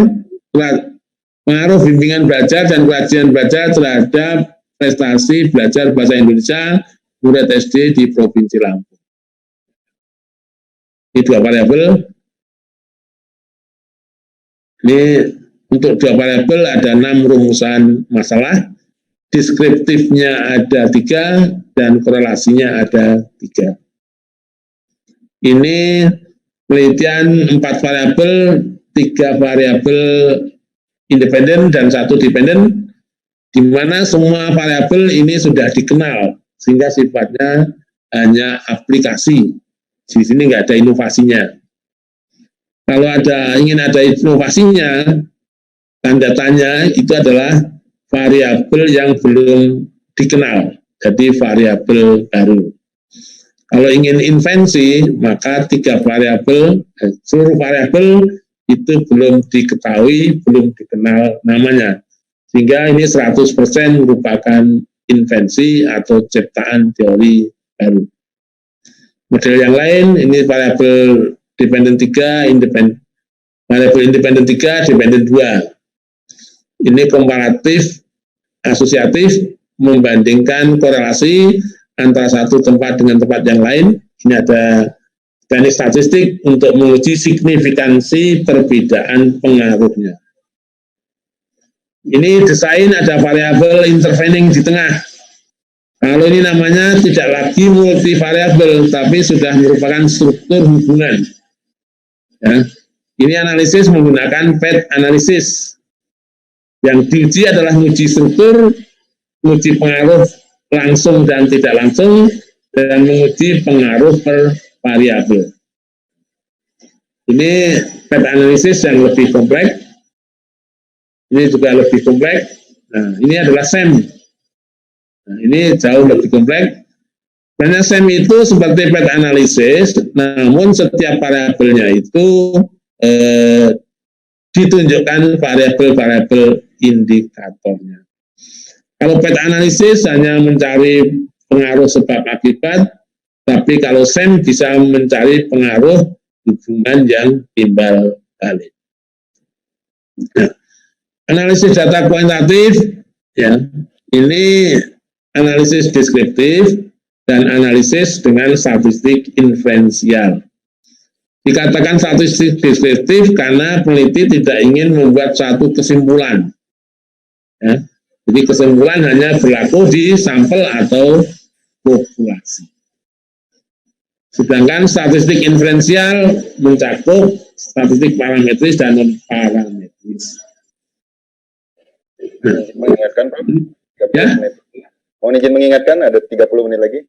dan kerajinan belajar terhadap prestasi belajar bahasa Indonesia murid SD di Provinsi Lampung. Ini 2 variabel. Ini untuk 2 variabel ada 6 rumusan masalah, deskriptifnya ada 3, dan korelasinya ada 3. Ini penelitian 4 variabel, 3 variabel independen dan 1 dependen, di mana semua variabel ini sudah dikenal, sehingga sifatnya hanya aplikasi. Di sini nggak ada inovasinya. Kalau ingin ada inovasinya, tanda tanya itu adalah variabel yang belum dikenal, jadi variabel baru. Kalau ingin invensi, maka 3 variabel, seluruh variabel itu belum diketahui, belum dikenal namanya. Sehingga ini 100% merupakan invensi atau ciptaan teori baru. Model yang lain, ini variabel dependen 3, variabel independen 3, dependen 2. Ini komparatif, asosiatif, membandingkan korelasi antara satu tempat dengan tempat yang lain. Ini ada teknik statistik untuk menguji signifikansi perbedaan pengaruhnya. Ini desain ada variabel intervening di tengah. Kalau ini namanya tidak lagi multivariabel, tapi sudah merupakan struktur hubungan. Ya. Ini analisis menggunakan PET analisis. Yang diuji adalah menguji struktur, menguji pengaruh langsung dan tidak langsung, dan menguji pengaruh per variabel. Ini PET analisis yang lebih kompleks. Ini juga lebih kompleks. Nah, ini adalah SEM. Nah, ini jauh lebih kompleks. Karena SEM itu seperti PET analisis, namun setiap variabelnya itu ditunjukkan variabel-variabel indikatornya. Kalau PET analisis hanya mencari pengaruh sebab akibat, tapi kalau SEM bisa mencari pengaruh hubungan yang timbal balik. Nah, analisis data kuantitatif, ya, ini analisis deskriptif dan analisis dengan statistik inferensial. Dikatakan statistik deskriptif karena peneliti tidak ingin membuat satu kesimpulan. Ya. Jadi kesimpulan hanya berlaku di sampel atau populasi. Sedangkan statistik inferensial mencakup statistik parametris dan non-parametris. Mengingatkan, Prof. Ya? Mohon izin mengingatkan, ada 30 menit lagi.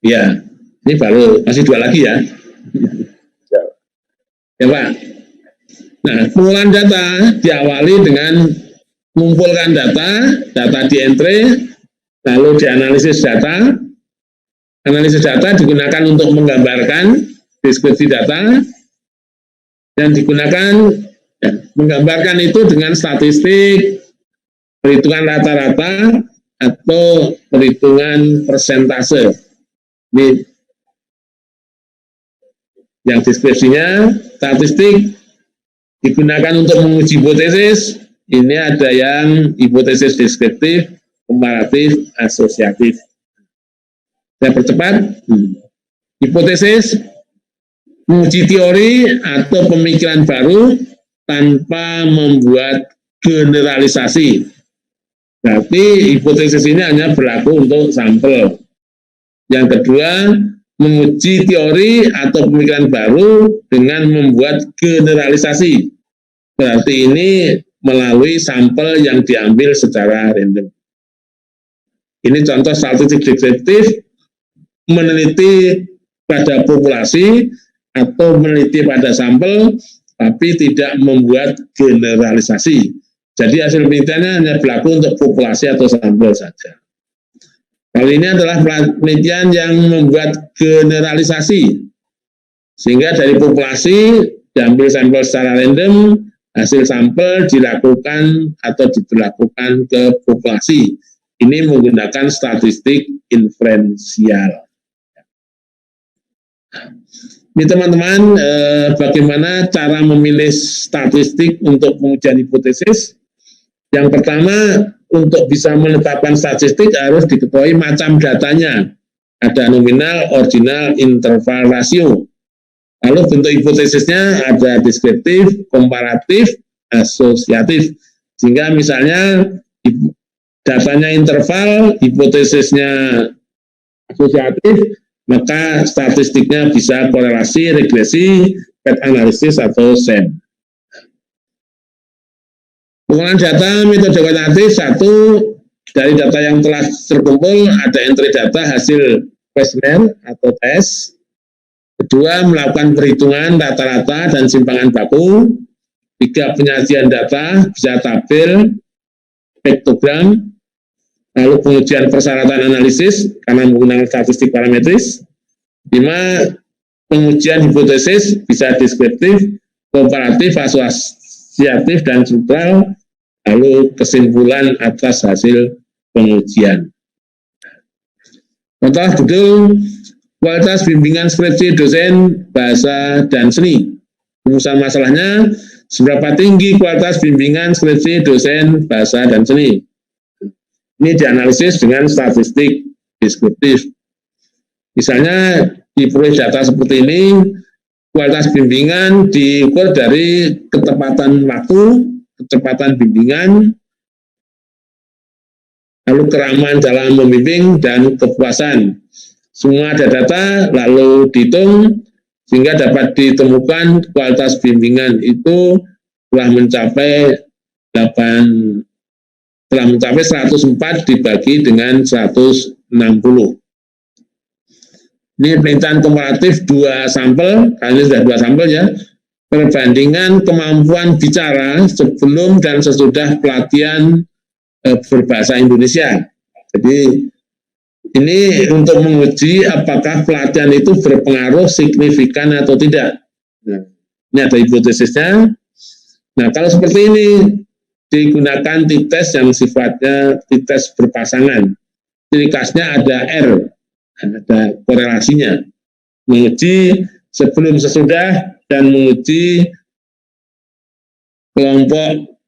Ya, ini baru, masih 2 lagi ya. Ya Pak. Nah, pengolahan data diawali dengan mengumpulkan data di entry, lalu dianalisis data. Analisis data digunakan untuk menggambarkan deskripsi data, dan digunakan menggambarkan itu dengan statistik, perhitungan rata-rata, atau perhitungan persentase. Ini yang deskripsinya. Statistik digunakan untuk menguji hipotesis. Ini ada yang hipotesis deskriptif, komparatif, asosiatif. Saya percepat. Hipotesis menguji teori atau pemikiran baru tanpa membuat generalisasi. Berarti hipotesis ini hanya berlaku untuk sampel. Yang kedua, menguji teori atau pemikiran baru dengan membuat generalisasi. Berarti ini melalui sampel yang diambil secara random. Ini contoh statistik deskriptif, meneliti pada populasi atau meneliti pada sampel, tapi tidak membuat generalisasi. Jadi hasil penelitiannya hanya berlaku untuk populasi atau sampel saja. Kali ini adalah penelitian yang membuat generalisasi, sehingga dari populasi diambil sampel secara random, hasil sampel dilakukan atau diberlakukan ke populasi. Ini menggunakan statistik inferensial. Ini teman-teman, bagaimana cara memilih statistik untuk pengujian hipotesis. Yang pertama, untuk bisa menetapkan statistik harus diketahui macam datanya. Ada nominal, ordinal, interval, rasio. Lalu bentuk hipotesisnya ada deskriptif, komparatif, asosiatif. Sehingga misalnya datanya interval, hipotesisnya asosiatif, maka statistiknya bisa korelasi, regresi, path analisis, atau SEM. Pengolahan data metode kuantitatif, satu, dari data yang telah terkumpul ada entry data hasil questionnaire atau tes. Kedua, melakukan perhitungan rata-rata dan simpangan baku. Tiga, penyajian data, bisa tabel, vektogram. Lalu pengujian persyaratan analisis karena menggunakan statistik parametris. 5. Pengujian hipotesis bisa deskriptif, komparatif, asosiatif, dan struktural. Lalu kesimpulan atas hasil pengujian. Contoh judul kualitas bimbingan skripsi dosen bahasa dan seni. Rumusan masalahnya, seberapa tinggi kualitas bimbingan skripsi dosen bahasa dan seni. Ini dianalisis dengan statistik deskriptif. Misalnya diperoleh data seperti ini, kualitas bimbingan diukur dari ketepatan waktu, kecepatan bimbingan, lalu keramaan dalam membimbing, dan kepuasan. Semua ada data, lalu dihitung, sehingga dapat ditemukan kualitas bimbingan itu telah mencapai 104 dibagi dengan 160. Ini penelitian komparatif 2 sampel, kali ini sudah 2 sampel ya, perbandingan kemampuan bicara sebelum dan sesudah pelatihan berbahasa Indonesia. Jadi ini untuk menguji apakah pelatihan itu berpengaruh signifikan atau tidak. Nah, ini ada hipotesisnya. Nah, kalau seperti ini digunakan t-test yang sifatnya t-test berpasangan. Ciri khasnya ada R, ada korelasinya. Menguji sebelum sesudah dan menguji kelompok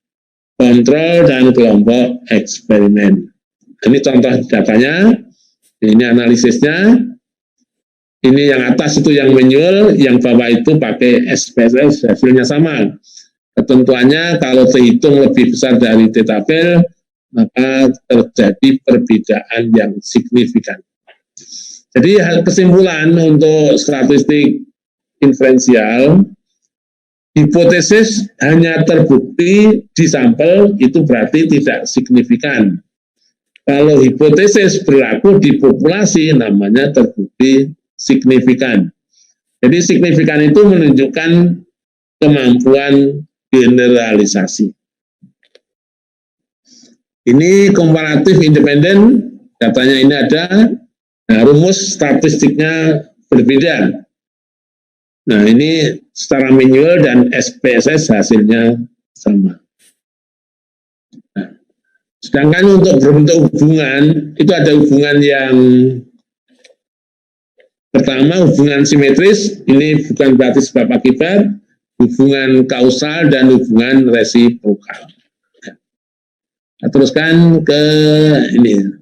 kontrol dan kelompok eksperimen. Ini contoh datanya, ini analisisnya. Ini yang atas itu yang manual, yang bawah itu pakai SPSS, hasilnya sama. Ketentuannya kalau terhitung lebih besar dari t-tabel, maka terjadi perbedaan yang signifikan. Jadi kesimpulan untuk statistik inferensial, hipotesis hanya terbukti di sampel itu berarti tidak signifikan. Kalau hipotesis berlaku di populasi namanya terbukti signifikan. Jadi signifikan itu menunjukkan kemampuan generalisasi. Ini komparatif independen, datanya ini ada, nah, rumus statistiknya berbeda. Nah, ini secara manual dan SPSS hasilnya sama. Nah, sedangkan untuk berbentuk hubungan, itu ada hubungan yang pertama, hubungan simetris, ini bukan berarti sebab akibat, hubungan kausal dan hubungan resiprokal. Nah, teruskan ke ini,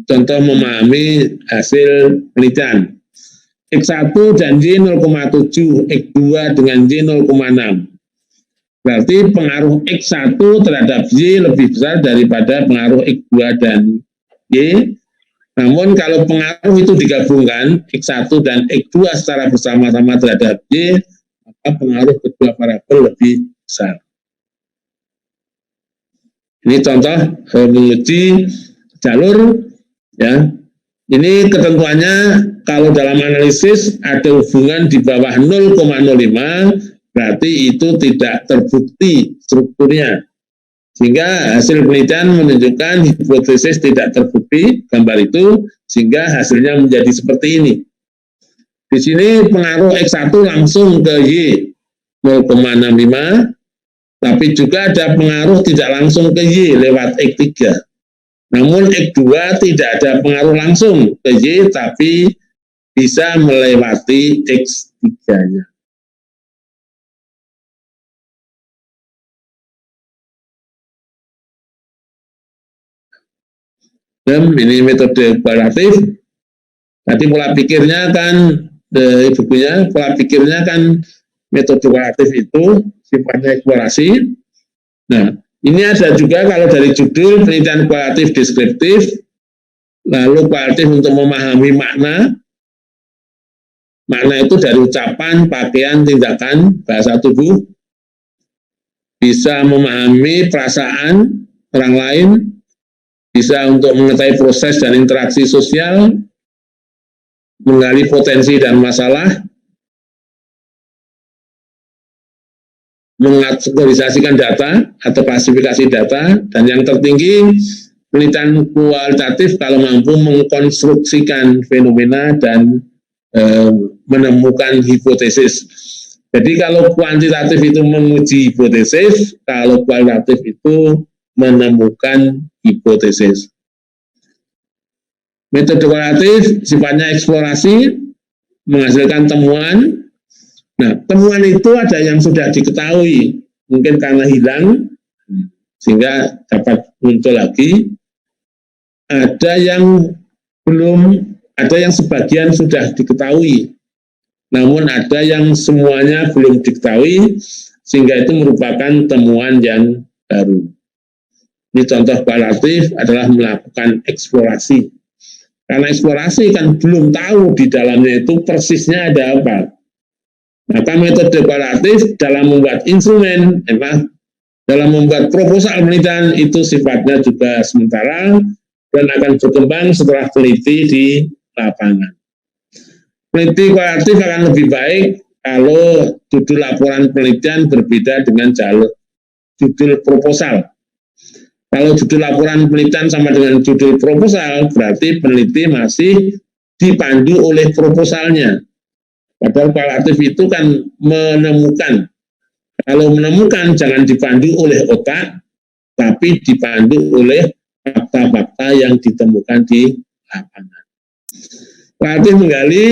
contoh memahami hasil penelitian. X1 dan Y 0,7, X2 dengan Y 0,6. Berarti pengaruh X1 terhadap Y lebih besar daripada pengaruh X2 dan Y. Namun kalau pengaruh itu digabungkan, X1 dan X2 secara bersama-sama terhadap Y, maka pengaruh kedua variabel lebih besar. Ini contoh menguji jalur, ya. Ini ketentuannya kalau dalam analisis ada hubungan di bawah 0,05, berarti itu tidak terbukti strukturnya. Sehingga hasil penelitian menunjukkan hipotesis tidak terbukti gambar itu, sehingga hasilnya menjadi seperti ini. Di sini pengaruh X1 langsung ke Y 0,65, tapi juga ada pengaruh tidak langsung ke Y lewat X3. Namun X2 tidak ada pengaruh langsung ke Y, tapi bisa melewati X3-nya. Ini metode kualitatif. Tadi pola pikirnya kan, bukunya pola pikirnya kan metode kualitatif itu sifatnya eksplorasi. Nah, ini ada juga kalau dari judul penelitian kualitatif deskriptif, lalu kualitatif untuk memahami makna. Makna itu dari ucapan, pakaian, tindakan, bahasa tubuh, bisa memahami perasaan orang lain, bisa untuk mengetahui proses dan interaksi sosial, menggali potensi dan masalah, mengategorisasikan data atau klasifikasi data, dan yang tertinggi penelitian kualitatif kalau mampu mengkonstruksikan fenomena dan menemukan hipotesis. Jadi kalau kuantitatif itu menguji hipotesis, kalau kualitatif itu menemukan hipotesis. Metode kualitatif sifatnya eksplorasi, menghasilkan temuan. Nah, temuan itu ada yang sudah diketahui, mungkin karena hilang, sehingga dapat muncul lagi. Ada yang belum, ada yang sebagian sudah diketahui, namun ada yang semuanya belum diketahui, sehingga itu merupakan temuan yang baru. Ini contoh kualitatif adalah melakukan eksplorasi. Karena eksplorasi kan belum tahu di dalamnya itu persisnya ada apa. Maka metode kualitatif dalam membuat instrumen, dalam membuat proposal penelitian itu sifatnya juga sementara dan akan berkembang setelah teliti di lapangan. Peneliti kualitatif akan lebih baik kalau judul laporan penelitian berbeda dengan judul proposal. Kalau judul laporan penelitian sama dengan judul proposal, berarti peneliti masih dipandu oleh proposalnya. Padahal kualitatif itu kan menemukan. Kalau menemukan jangan dipandu oleh otak, tapi dipandu oleh fakta-fakta yang ditemukan di lapangan. Kualitatif menggali,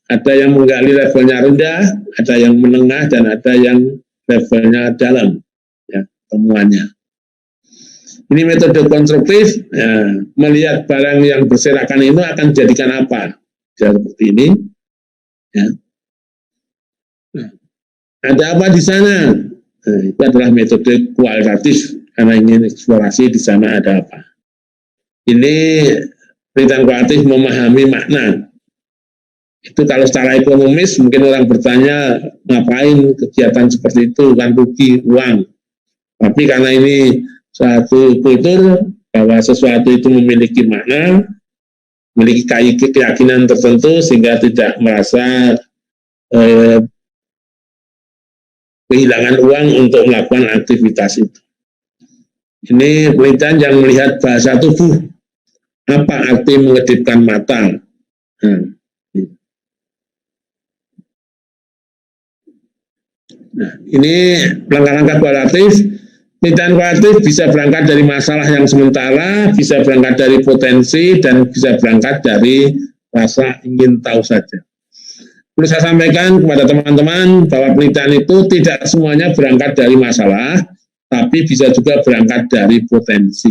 ada yang menggali levelnya rendah, ada yang menengah, dan ada yang levelnya dalam, ya, temuannya. Ini metode konstruktif, ya, melihat barang yang berserakan itu akan dijadikan apa? Seperti ini. Ya. Nah, ada apa di sana? Nah, itu adalah metode kualitatif, karena ingin eksplorasi di sana ada apa. Ini penelitian kualitatif memahami makna. Itu kalau secara ekonomis, mungkin orang bertanya, ngapain kegiatan seperti itu, kan rugi uang. Tapi karena ini suatu kultur bahwa sesuatu itu memiliki makna, memiliki keyakinan tertentu sehingga tidak merasa kehilangan uang untuk melakukan aktivitas itu. Ini penelitian yang melihat bahasa tubuh. Apa arti mengedipkan mata? Nah, ini langkah-langkah kualitatif. Penelitian kualitatif bisa berangkat dari masalah yang sementara, bisa berangkat dari potensi, dan bisa berangkat dari rasa ingin tahu saja. Perlu saya sampaikan kepada teman-teman bahwa penelitian itu tidak semuanya berangkat dari masalah, tapi bisa juga berangkat dari potensi.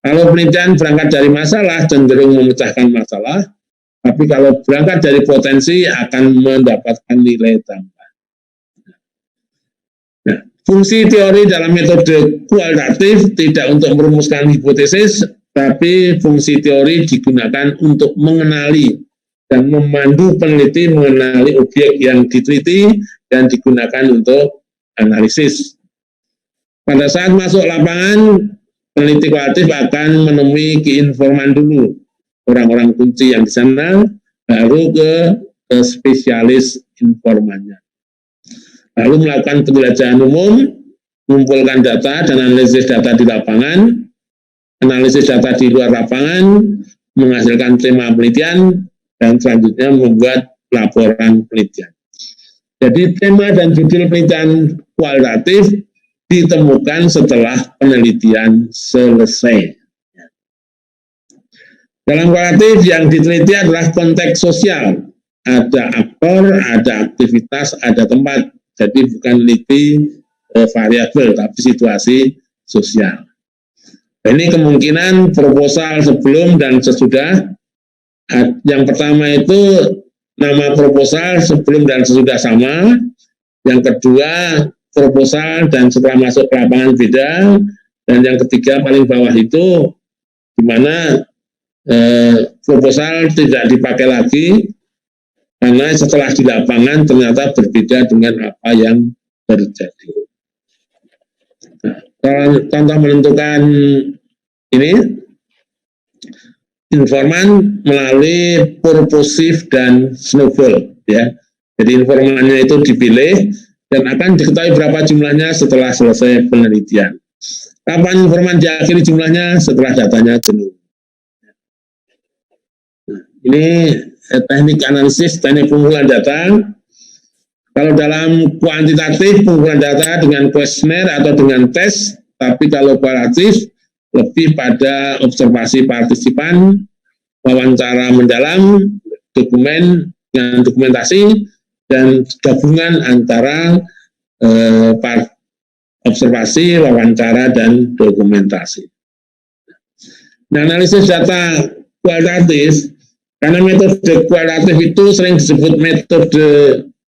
Kalau penelitian berangkat dari masalah, cenderung memecahkan masalah, tapi kalau berangkat dari potensi akan mendapatkan nilai tambah. Nah, fungsi teori dalam metode kualitatif tidak untuk merumuskan hipotesis, tapi fungsi teori digunakan untuk mengenali dan memandu peneliti mengenali objek yang diteliti dan digunakan untuk analisis. Pada saat masuk lapangan, peneliti kualitatif akan menemui keinforman dulu, orang-orang kunci yang di sana, baru ke spesialis informannya. Lalu melakukan penjelajahan umum, mengumpulkan data dan analisis data di lapangan, analisis data di luar lapangan, menghasilkan tema penelitian, dan selanjutnya membuat laporan penelitian. Jadi tema dan judul penelitian kualitatif ditemukan setelah penelitian selesai. Dalam kualitatif yang diteliti adalah konteks sosial. Ada aktor, ada aktivitas, ada tempat. Jadi bukan teliti variabel, tapi situasi sosial. Ini kemungkinan proposal sebelum dan sesudah. Yang pertama itu nama proposal sebelum dan sesudah sama. Yang kedua proposal dan setelah masuk ke lapangan beda. Dan yang ketiga paling bawah itu di mana proposal tidak dipakai lagi karena setelah di lapangan ternyata berbeda dengan apa yang terjadi. Nah, contoh menentukan ini informan melalui purposive dan snowball, ya. Jadi informannya itu dipilih dan akan diketahui berapa jumlahnya setelah selesai penelitian. Kapan informan diakhiri jumlahnya? Setelah datanya jenuh. Ini teknik analisis, teknik pengumpulan data. Kalau dalam kuantitatif, pengumpulan data dengan kuesioner atau dengan tes, tapi kalau kualitatif, lebih pada observasi partisipan, wawancara mendalam, dokumen dengan dokumentasi, dan gabungan antara observasi, wawancara, dan dokumentasi. Nah, analisis data kualitatif, karena metode kualitatif itu sering disebut metode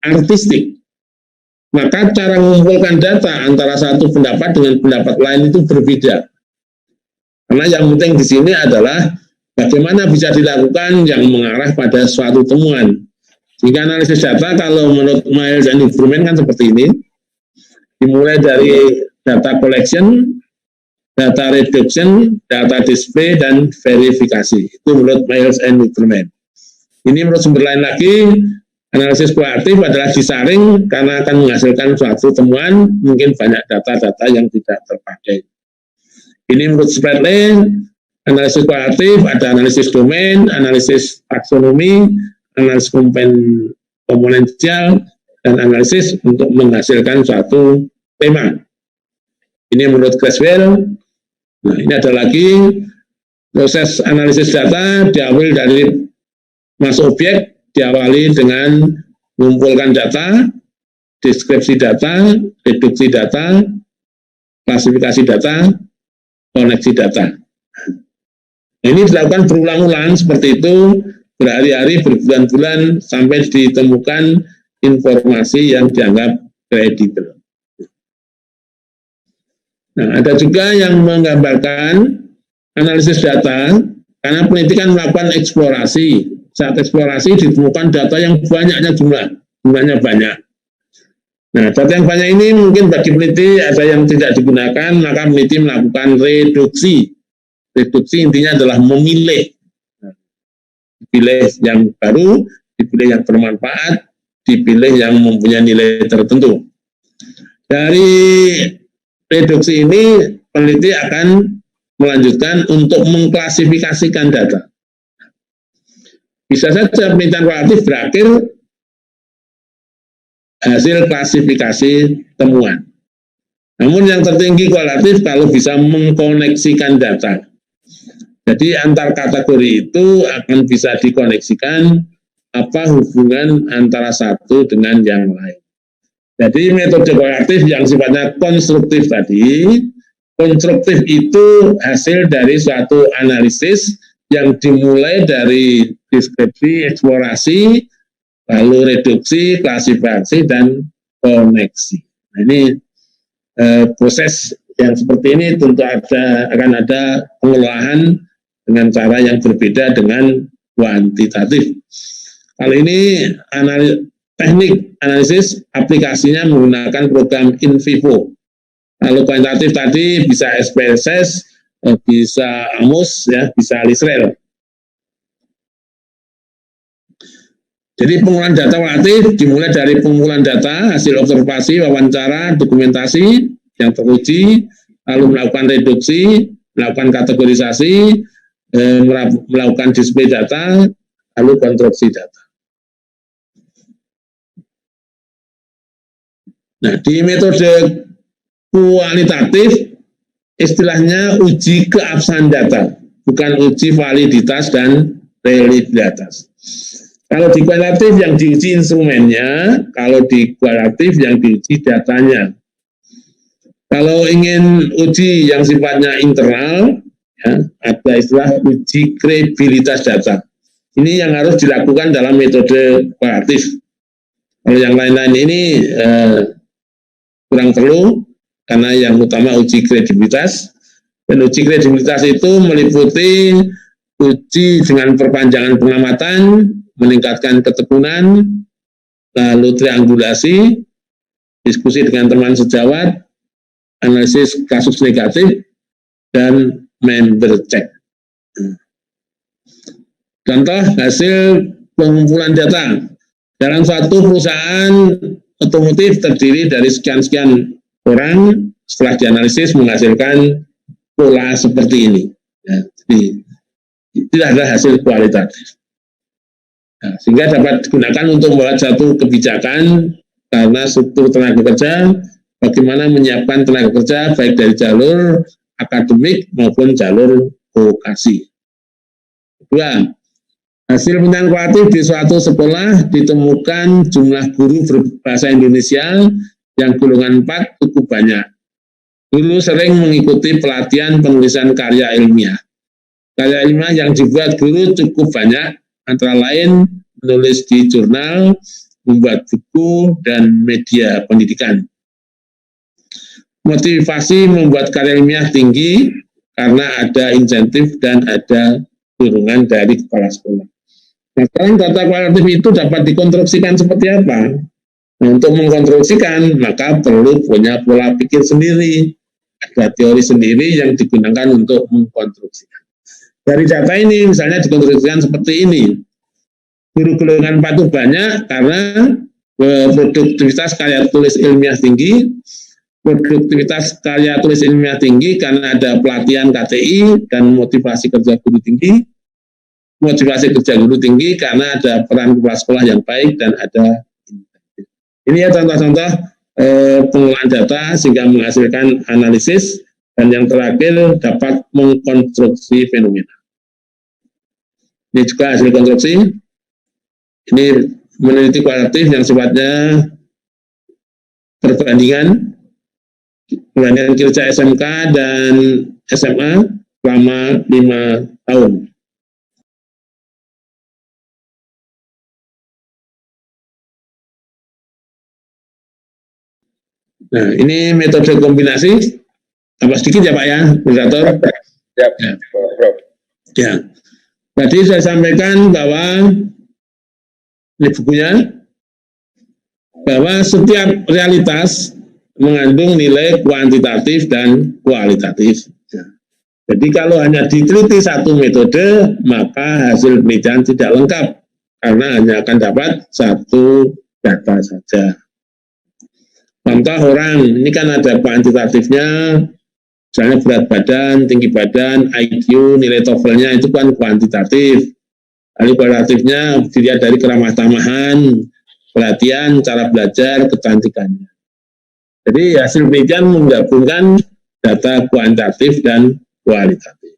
artistik, maka cara mengumpulkan data antara satu pendapat dengan pendapat lain itu berbeda. Karena yang penting di sini adalah bagaimana bisa dilakukan yang mengarah pada suatu temuan. Jika analisis data, kalau menurut Miles and Huberman kan seperti ini, dimulai dari data collection, data reduction, data display, dan verifikasi. Itu menurut Miles and Huberman. Ini menurut sumber lain lagi, analisis kualitatif adalah disaring karena akan menghasilkan suatu temuan, mungkin banyak data-data yang tidak terpakai. Ini menurut Spradley, analisis kualitatif ada analisis domain, analisis taksonomi, analisis komponensial, dan analisis untuk menghasilkan suatu tema. Ini menurut Creswell. Nah, ini ada lagi proses analisis data diawali dari masuk objek, diawali dengan mengumpulkan data, deskripsi data, reduksi data, klasifikasi data, koneksi data. Ini dilakukan berulang-ulang seperti itu, berhari-hari, berbulan-bulan, sampai ditemukan informasi yang dianggap kredibel. Nah, ada juga yang menggambarkan analisis data, karena peneliti kan melakukan eksplorasi. Saat eksplorasi ditemukan data yang banyaknya jumlahnya banyak. Nah, data yang banyak ini mungkin bagi peneliti ada yang tidak digunakan, maka peneliti melakukan reduksi. Reduksi intinya adalah memilih. Dipilih yang baru, dipilih yang bermanfaat, dipilih yang mempunyai nilai tertentu. Dari reduksi ini, peneliti akan melanjutkan untuk mengklasifikasikan data. Bisa saja penelitian kualitatif berakhir hasil klasifikasi temuan. Namun yang tertinggi kualitatif kalau bisa mengkoneksikan data. Jadi antar kategori itu akan bisa dikoneksikan apa hubungan antara satu dengan yang lain. Jadi metode kualitatif yang sifatnya konstruktif tadi, konstruktif itu hasil dari suatu analisis yang dimulai dari deskripsi, eksplorasi, lalu reduksi, klasifikasi, dan koneksi. Nah, ini proses yang seperti ini tentu akan ada pengelolaan dengan cara yang berbeda dengan kuantitatif. Kali ini teknik analisis aplikasinya menggunakan program in vivo. Lalu kuantitatif tadi bisa SPSS, bisa AMOS, ya, bisa LISREL. Jadi pengumpulan data kualitatif dimulai dari pengumpulan data, hasil observasi, wawancara, dokumentasi, yang teruji, lalu melakukan reduksi, melakukan kategorisasi, melakukan display data, lalu konstruksi data. Nah, di metode kualitatif, istilahnya uji keabsahan data, bukan uji validitas dan reliabilitas. Kalau di kualitatif yang diuji instrumennya, kalau di kualitatif yang diuji datanya. Kalau ingin uji yang sifatnya internal, ya, ada istilah uji kredibilitas data. Ini yang harus dilakukan dalam metode kualitatif. Kalau yang lain-lain ini kurang perlu, karena yang utama uji kredibilitas. Dan uji kredibilitas itu meliputi uji dengan perpanjangan pengamatan, meningkatkan ketekunan, lalu triangulasi, diskusi dengan teman sejawat, analisis kasus negatif, dan member check. Contoh hasil pengumpulan data. Dalam suatu perusahaan otomotif terdiri dari sekian-sekian orang, setelah dianalisis menghasilkan pola seperti ini. Ya, jadi tidak ada hasil kualitatif. Nah, sehingga dapat digunakan untuk membuat satu kebijakan karena struktur tenaga kerja, bagaimana menyiapkan tenaga kerja baik dari jalur akademik maupun jalur vokasi. Kedua, hasil penilaian kualitatif di suatu sekolah ditemukan jumlah guru berbahasa Indonesia yang golongan 4 cukup banyak. Guru sering mengikuti pelatihan penulisan karya ilmiah. Karya ilmiah yang dibuat guru cukup banyak, antara lain menulis di jurnal, membuat buku, dan media pendidikan. Motivasi membuat karya ilmiah tinggi karena ada insentif dan ada dorongan dari kepala sekolah. Nah, sekarang data kualitatif itu dapat dikonstruksikan seperti apa? Nah, untuk mengkonstruksikan, maka perlu punya pola pikir sendiri. Ada teori sendiri yang digunakan untuk mengkonstruksikan. Dari data ini, misalnya dikonstruksikan seperti ini. Guru golongan 4 itu banyak karena produktivitas karya tulis ilmiah tinggi, produktivitas karya tulis ilmiah tinggi karena ada pelatihan KTI dan motivasi kerja guru tinggi, motivasi kerja guru tinggi karena ada peran kepala sekolah yang baik dan ada ini ya contoh-contoh pengolahan data sehingga menghasilkan analisis, dan yang terakhir dapat mengkonstruksi fenomena. Ini juga hasil konstruksi. Ini meneliti kualitatif yang sifatnya perbandingan kinerja SMK dan SMA selama 5 tahun. Nah, ini metode kombinasi. Tambah sedikit ya Pak ya, moderator. Ya, ya. Prof. Ya. Tadi saya sampaikan bahwa ini bukunya, bahwa setiap realitas mengandung nilai kuantitatif dan kualitatif. Ya. Jadi kalau hanya diteliti satu metode, maka hasil penelitian tidak lengkap, karena hanya akan dapat satu data saja. Contoh orang, ini kan ada kuantitatifnya, misalnya berat badan, tinggi badan, IQ, nilai TOEFL-nya itu kan kuantitatif. Lalu kualitatifnya dilihat dari keramah tamahan, perhatian, cara belajar, kecantikannya. Jadi hasil penelitian menggabungkan data kuantitatif dan kualitatif.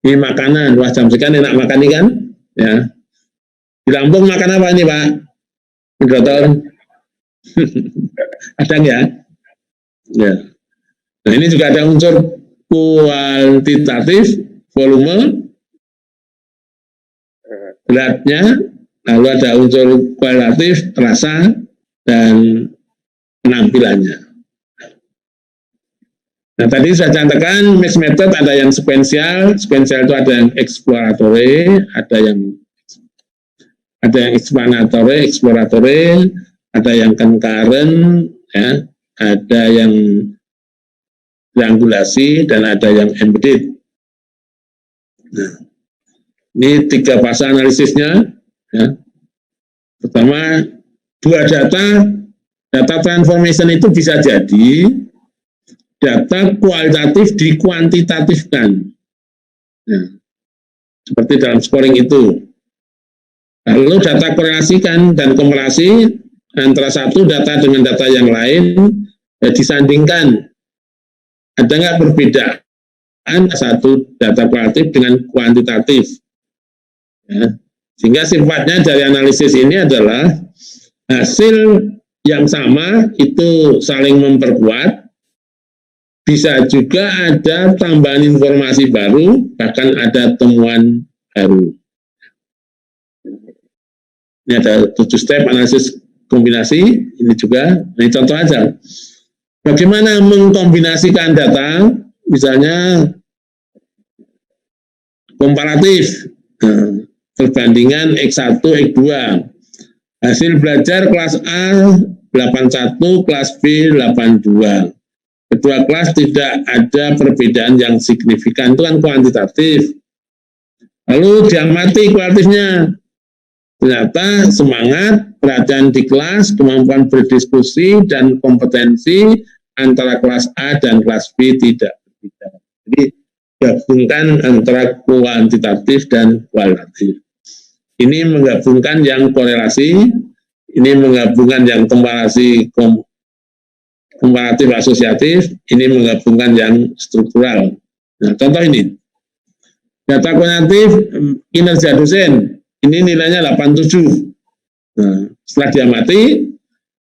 Ini makanan, wah jam sekian enak makan ini kan? Ya. Di Lampung makan apa ini Pak? Dokter? Ada ya? Ya. Nah ini juga ada unsur kuantitatif, volume, beratnya, lalu ada unsur kualitatif, rasa, dan penampilannya. Nah tadi saya cantakan mixed method, ada yang sequential itu ada yang exploratory, ada yang exploratory, ada yang concurrent, ya, ada yang triangulasi, dan ada yang embedded. Nah, ini 3 fase analisisnya. Ya. Pertama, 2 data transformation itu bisa jadi data kualitatif dikuantitatifkan. Nah, seperti dalam scoring itu. Lalu data korelasikan dan komparasi antara satu data dengan data yang lain disandingkan. Ada nggak perbedaan satu data kualitatif dengan kuantitatif? Ya. Sehingga sifatnya dari analisis ini adalah hasil yang sama itu saling memperkuat, bisa juga ada tambahan informasi baru, bahkan ada temuan baru. Ini ada 7 step analisis kombinasi, ini juga, ini contoh aja. Bagaimana mengkombinasikan data, misalnya komparatif, perbandingan X1, X2, hasil belajar kelas A 81, kelas B 82. Kedua kelas tidak ada perbedaan yang signifikan, itu kan kuantitatif. Lalu diamati kualitatifnya. Ternyata semangat, perhatian di kelas, kemampuan berdiskusi, dan kompetensi antara kelas A dan kelas B tidak berbeda. Jadi gabungkan antara kuantitatif dan kualitatif. Ini menggabungkan yang korelasi, ini menggabungkan yang komparatif asosiatif, ini menggabungkan yang struktural. Nah, contoh ini, data kuantitatif kinerja dosen, ini nilainya 87. Nah, setelah diamati,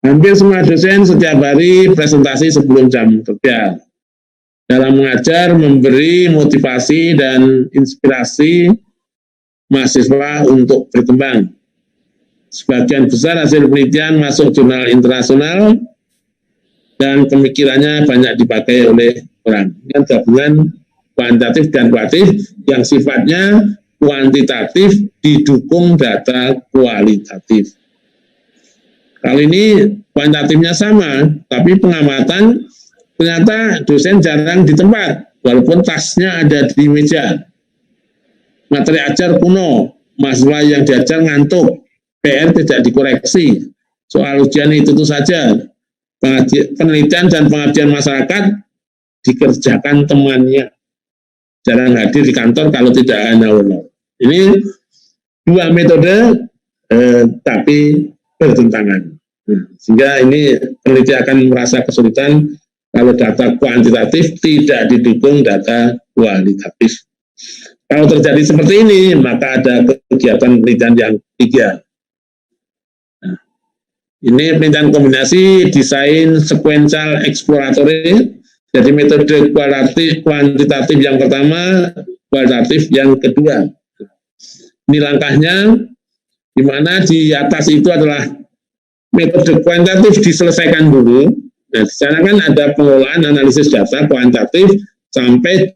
hampir semua dosen setiap hari presentasi sebelum jam kerja. Dalam mengajar, memberi motivasi dan inspirasi mahasiswa untuk berkembang. Sebagian besar hasil penelitian masuk jurnal internasional dan pemikirannya banyak dipakai oleh orang. Ini gabungan kuantitatif dan kualitatif yang sifatnya kuantitatif didukung data kualitatif. Kali ini kuantitatifnya sama, tapi pengamatan ternyata dosen jarang di tempat, walaupun tasnya ada di meja. Materi ajar kuno, mahasiswa yang diajar ngantuk, PR tidak dikoreksi, soal ujian itu saja. Penelitian dan pengabdian masyarakat dikerjakan temannya. Jarang hadir di kantor kalau tidak hanya honor. Ini dua metode tapi bertentangan. Sehingga ini peneliti akan merasa kesulitan kalau data kuantitatif tidak didukung data kualitatif. Kalau terjadi seperti ini, maka ada kegiatan penelitian yang tiga. Nah, ini penelitian kombinasi desain sequential exploratory. Jadi metode kuantitatif yang pertama, kualitatif yang kedua. Ini langkahnya, di mana di atas itu adalah metode kuantitatif diselesaikan dulu. Nah, di sana kan ada pengolahan analisis data kuantitatif sampai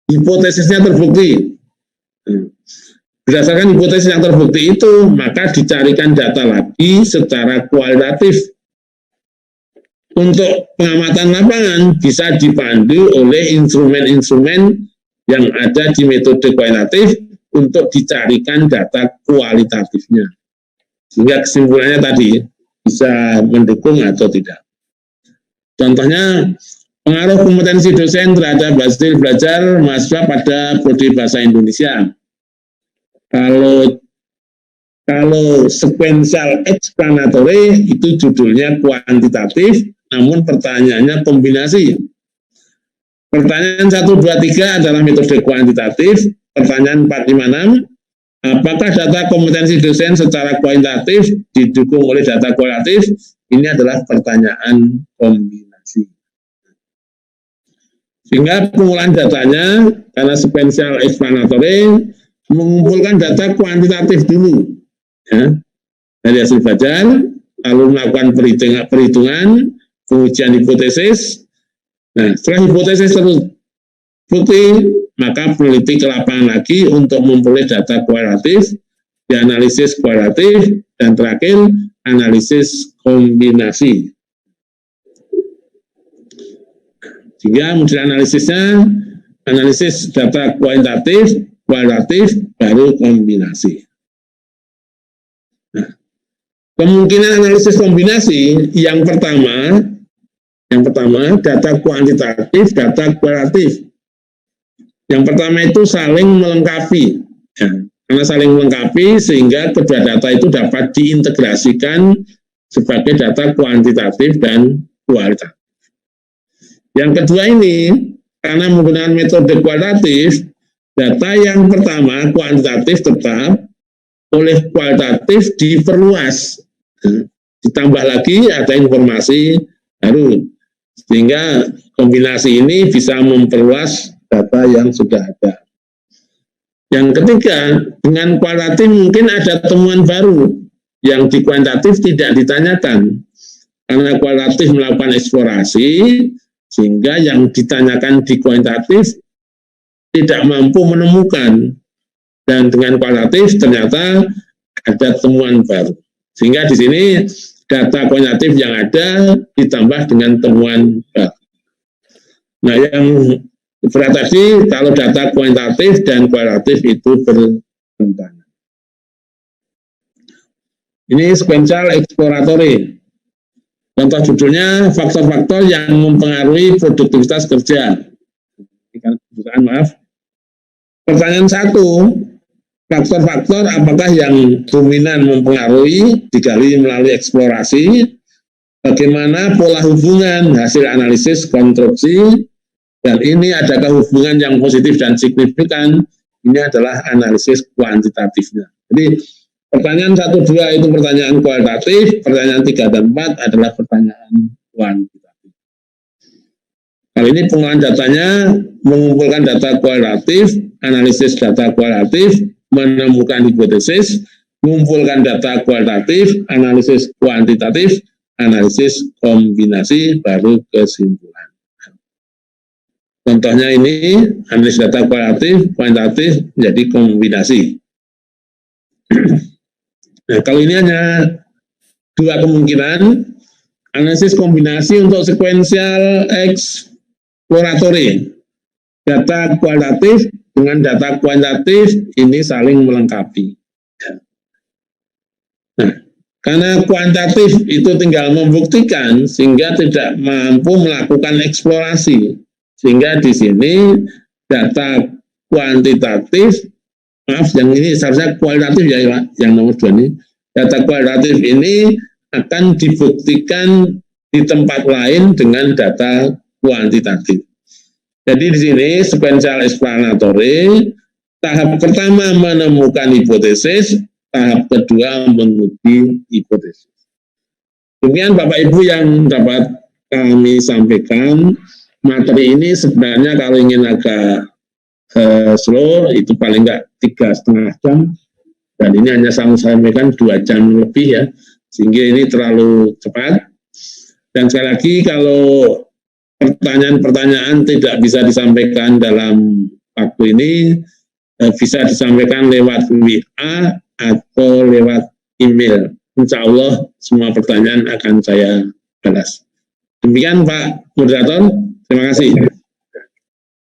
hipotesisnya terbukti. Berdasarkan hipotesis yang terbukti itu, maka dicarikan data lagi secara kualitatif. Untuk pengamatan lapangan bisa dipandu oleh instrumen-instrumen yang ada di metode kualitatif untuk dicarikan data kualitatifnya. Sehingga kesimpulannya tadi bisa mendukung atau tidak. Contohnya, pengaruh kompetensi dosen terhadap hasil belajar mahasiswa pada prodi bahasa Indonesia. Kalau sequential explanatory itu judulnya kuantitatif, namun pertanyaannya kombinasi. Pertanyaan 1, 2, 3 adalah metode kuantitatif. Pertanyaan 4, 5, 6, apakah data kompetensi dosen secara kuantitatif didukung oleh data kualitatif? Ini adalah pertanyaan kombinasi. Sehingga pengolahan datanya, karena sequential explanatory, mengumpulkan data kuantitatif dulu, ya, dari hasil belajar, lalu melakukan perhitungan, pengujian hipotesis. Nah, setelah hipotesis terbukti, maka peneliti ke lapangan lagi untuk memperoleh data kualitatif, dianalisis kualitatif, dan terakhir analisis kombinasi. Sehingga model analisisnya, analisis data kuantitatif, kualitatif, baru kombinasi. Nah, kemungkinan analisis kombinasi yang pertama Yang pertama, data kuantitatif, data kualitatif. Yang pertama itu saling melengkapi. Ya, karena saling melengkapi sehingga kedua data itu dapat diintegrasikan sebagai data kuantitatif dan kualitatif. Yang kedua ini, karena menggunakan metode kualitatif, data yang pertama kuantitatif tetap, oleh kualitatif diperluas. Ditambah lagi ada informasi baru. Sehingga kombinasi ini bisa memperluas data yang sudah ada. Yang ketiga, dengan kualitatif mungkin ada temuan baru yang di kuantitatif tidak ditanyakan. Karena kualitatif melakukan eksplorasi, sehingga yang ditanyakan di kuantitatif tidak mampu menemukan. Dan dengan kualitatif ternyata ada temuan baru. Sehingga di sini data kuantitatif yang ada ditambah dengan temuan baru. Nah, yang berat tadi kalau data kuantitatif dan kualitatif itu bertentangan. Ini sequential exploratory. Contoh judulnya faktor-faktor yang mempengaruhi produktivitas kerja. Maaf. Pertanyaan 1, faktor-faktor apakah yang dominan mempengaruhi digali melalui eksplorasi, bagaimana pola hubungan hasil analisis konstruksi, dan ini adakah hubungan yang positif dan signifikan, ini adalah analisis kuantitatifnya. Jadi pertanyaan 1, 2 itu pertanyaan kualitatif, pertanyaan 3 dan 4 adalah pertanyaan kuantitatif. Kali ini pengolahan datanya mengumpulkan data kualitatif, analisis data kualitatif, menemukan hipotesis, mengumpulkan data kualitatif, analisis kuantitatif, analisis kombinasi, baru kesimpulan. Contohnya ini, analisis data kualitatif, kuantitatif, menjadi kombinasi. Nah, kalau ini hanya 2 kemungkinan, analisis kombinasi untuk sequential exploratory. Data kualitatif dengan data kuantitatif ini saling melengkapi. Nah, karena kuantitatif itu tinggal membuktikan sehingga tidak mampu melakukan eksplorasi. Sehingga di sini data kuantitatif, maaf yang ini seharusnya kualitatif ya Pak, yang nomor 2 ini. Data kualitatif ini akan dibuktikan di tempat lain dengan data kuantitatif. Jadi di sini sequential explanatory, tahap pertama menemukan hipotesis, tahap kedua menguji hipotesis. Demikian Bapak Ibu yang dapat kami sampaikan. Materi ini sebenarnya kalau ingin agak slow itu paling enggak 3,5 jam, dan ini hanya saya sampaikan 2 jam lebih ya, sehingga ini terlalu cepat. Dan sekali lagi kalau pertanyaan-pertanyaan tidak bisa disampaikan dalam waktu ini, bisa disampaikan lewat WA atau lewat email. Insya Allah semua pertanyaan akan saya balas. Demikian Pak Moderator, terima kasih.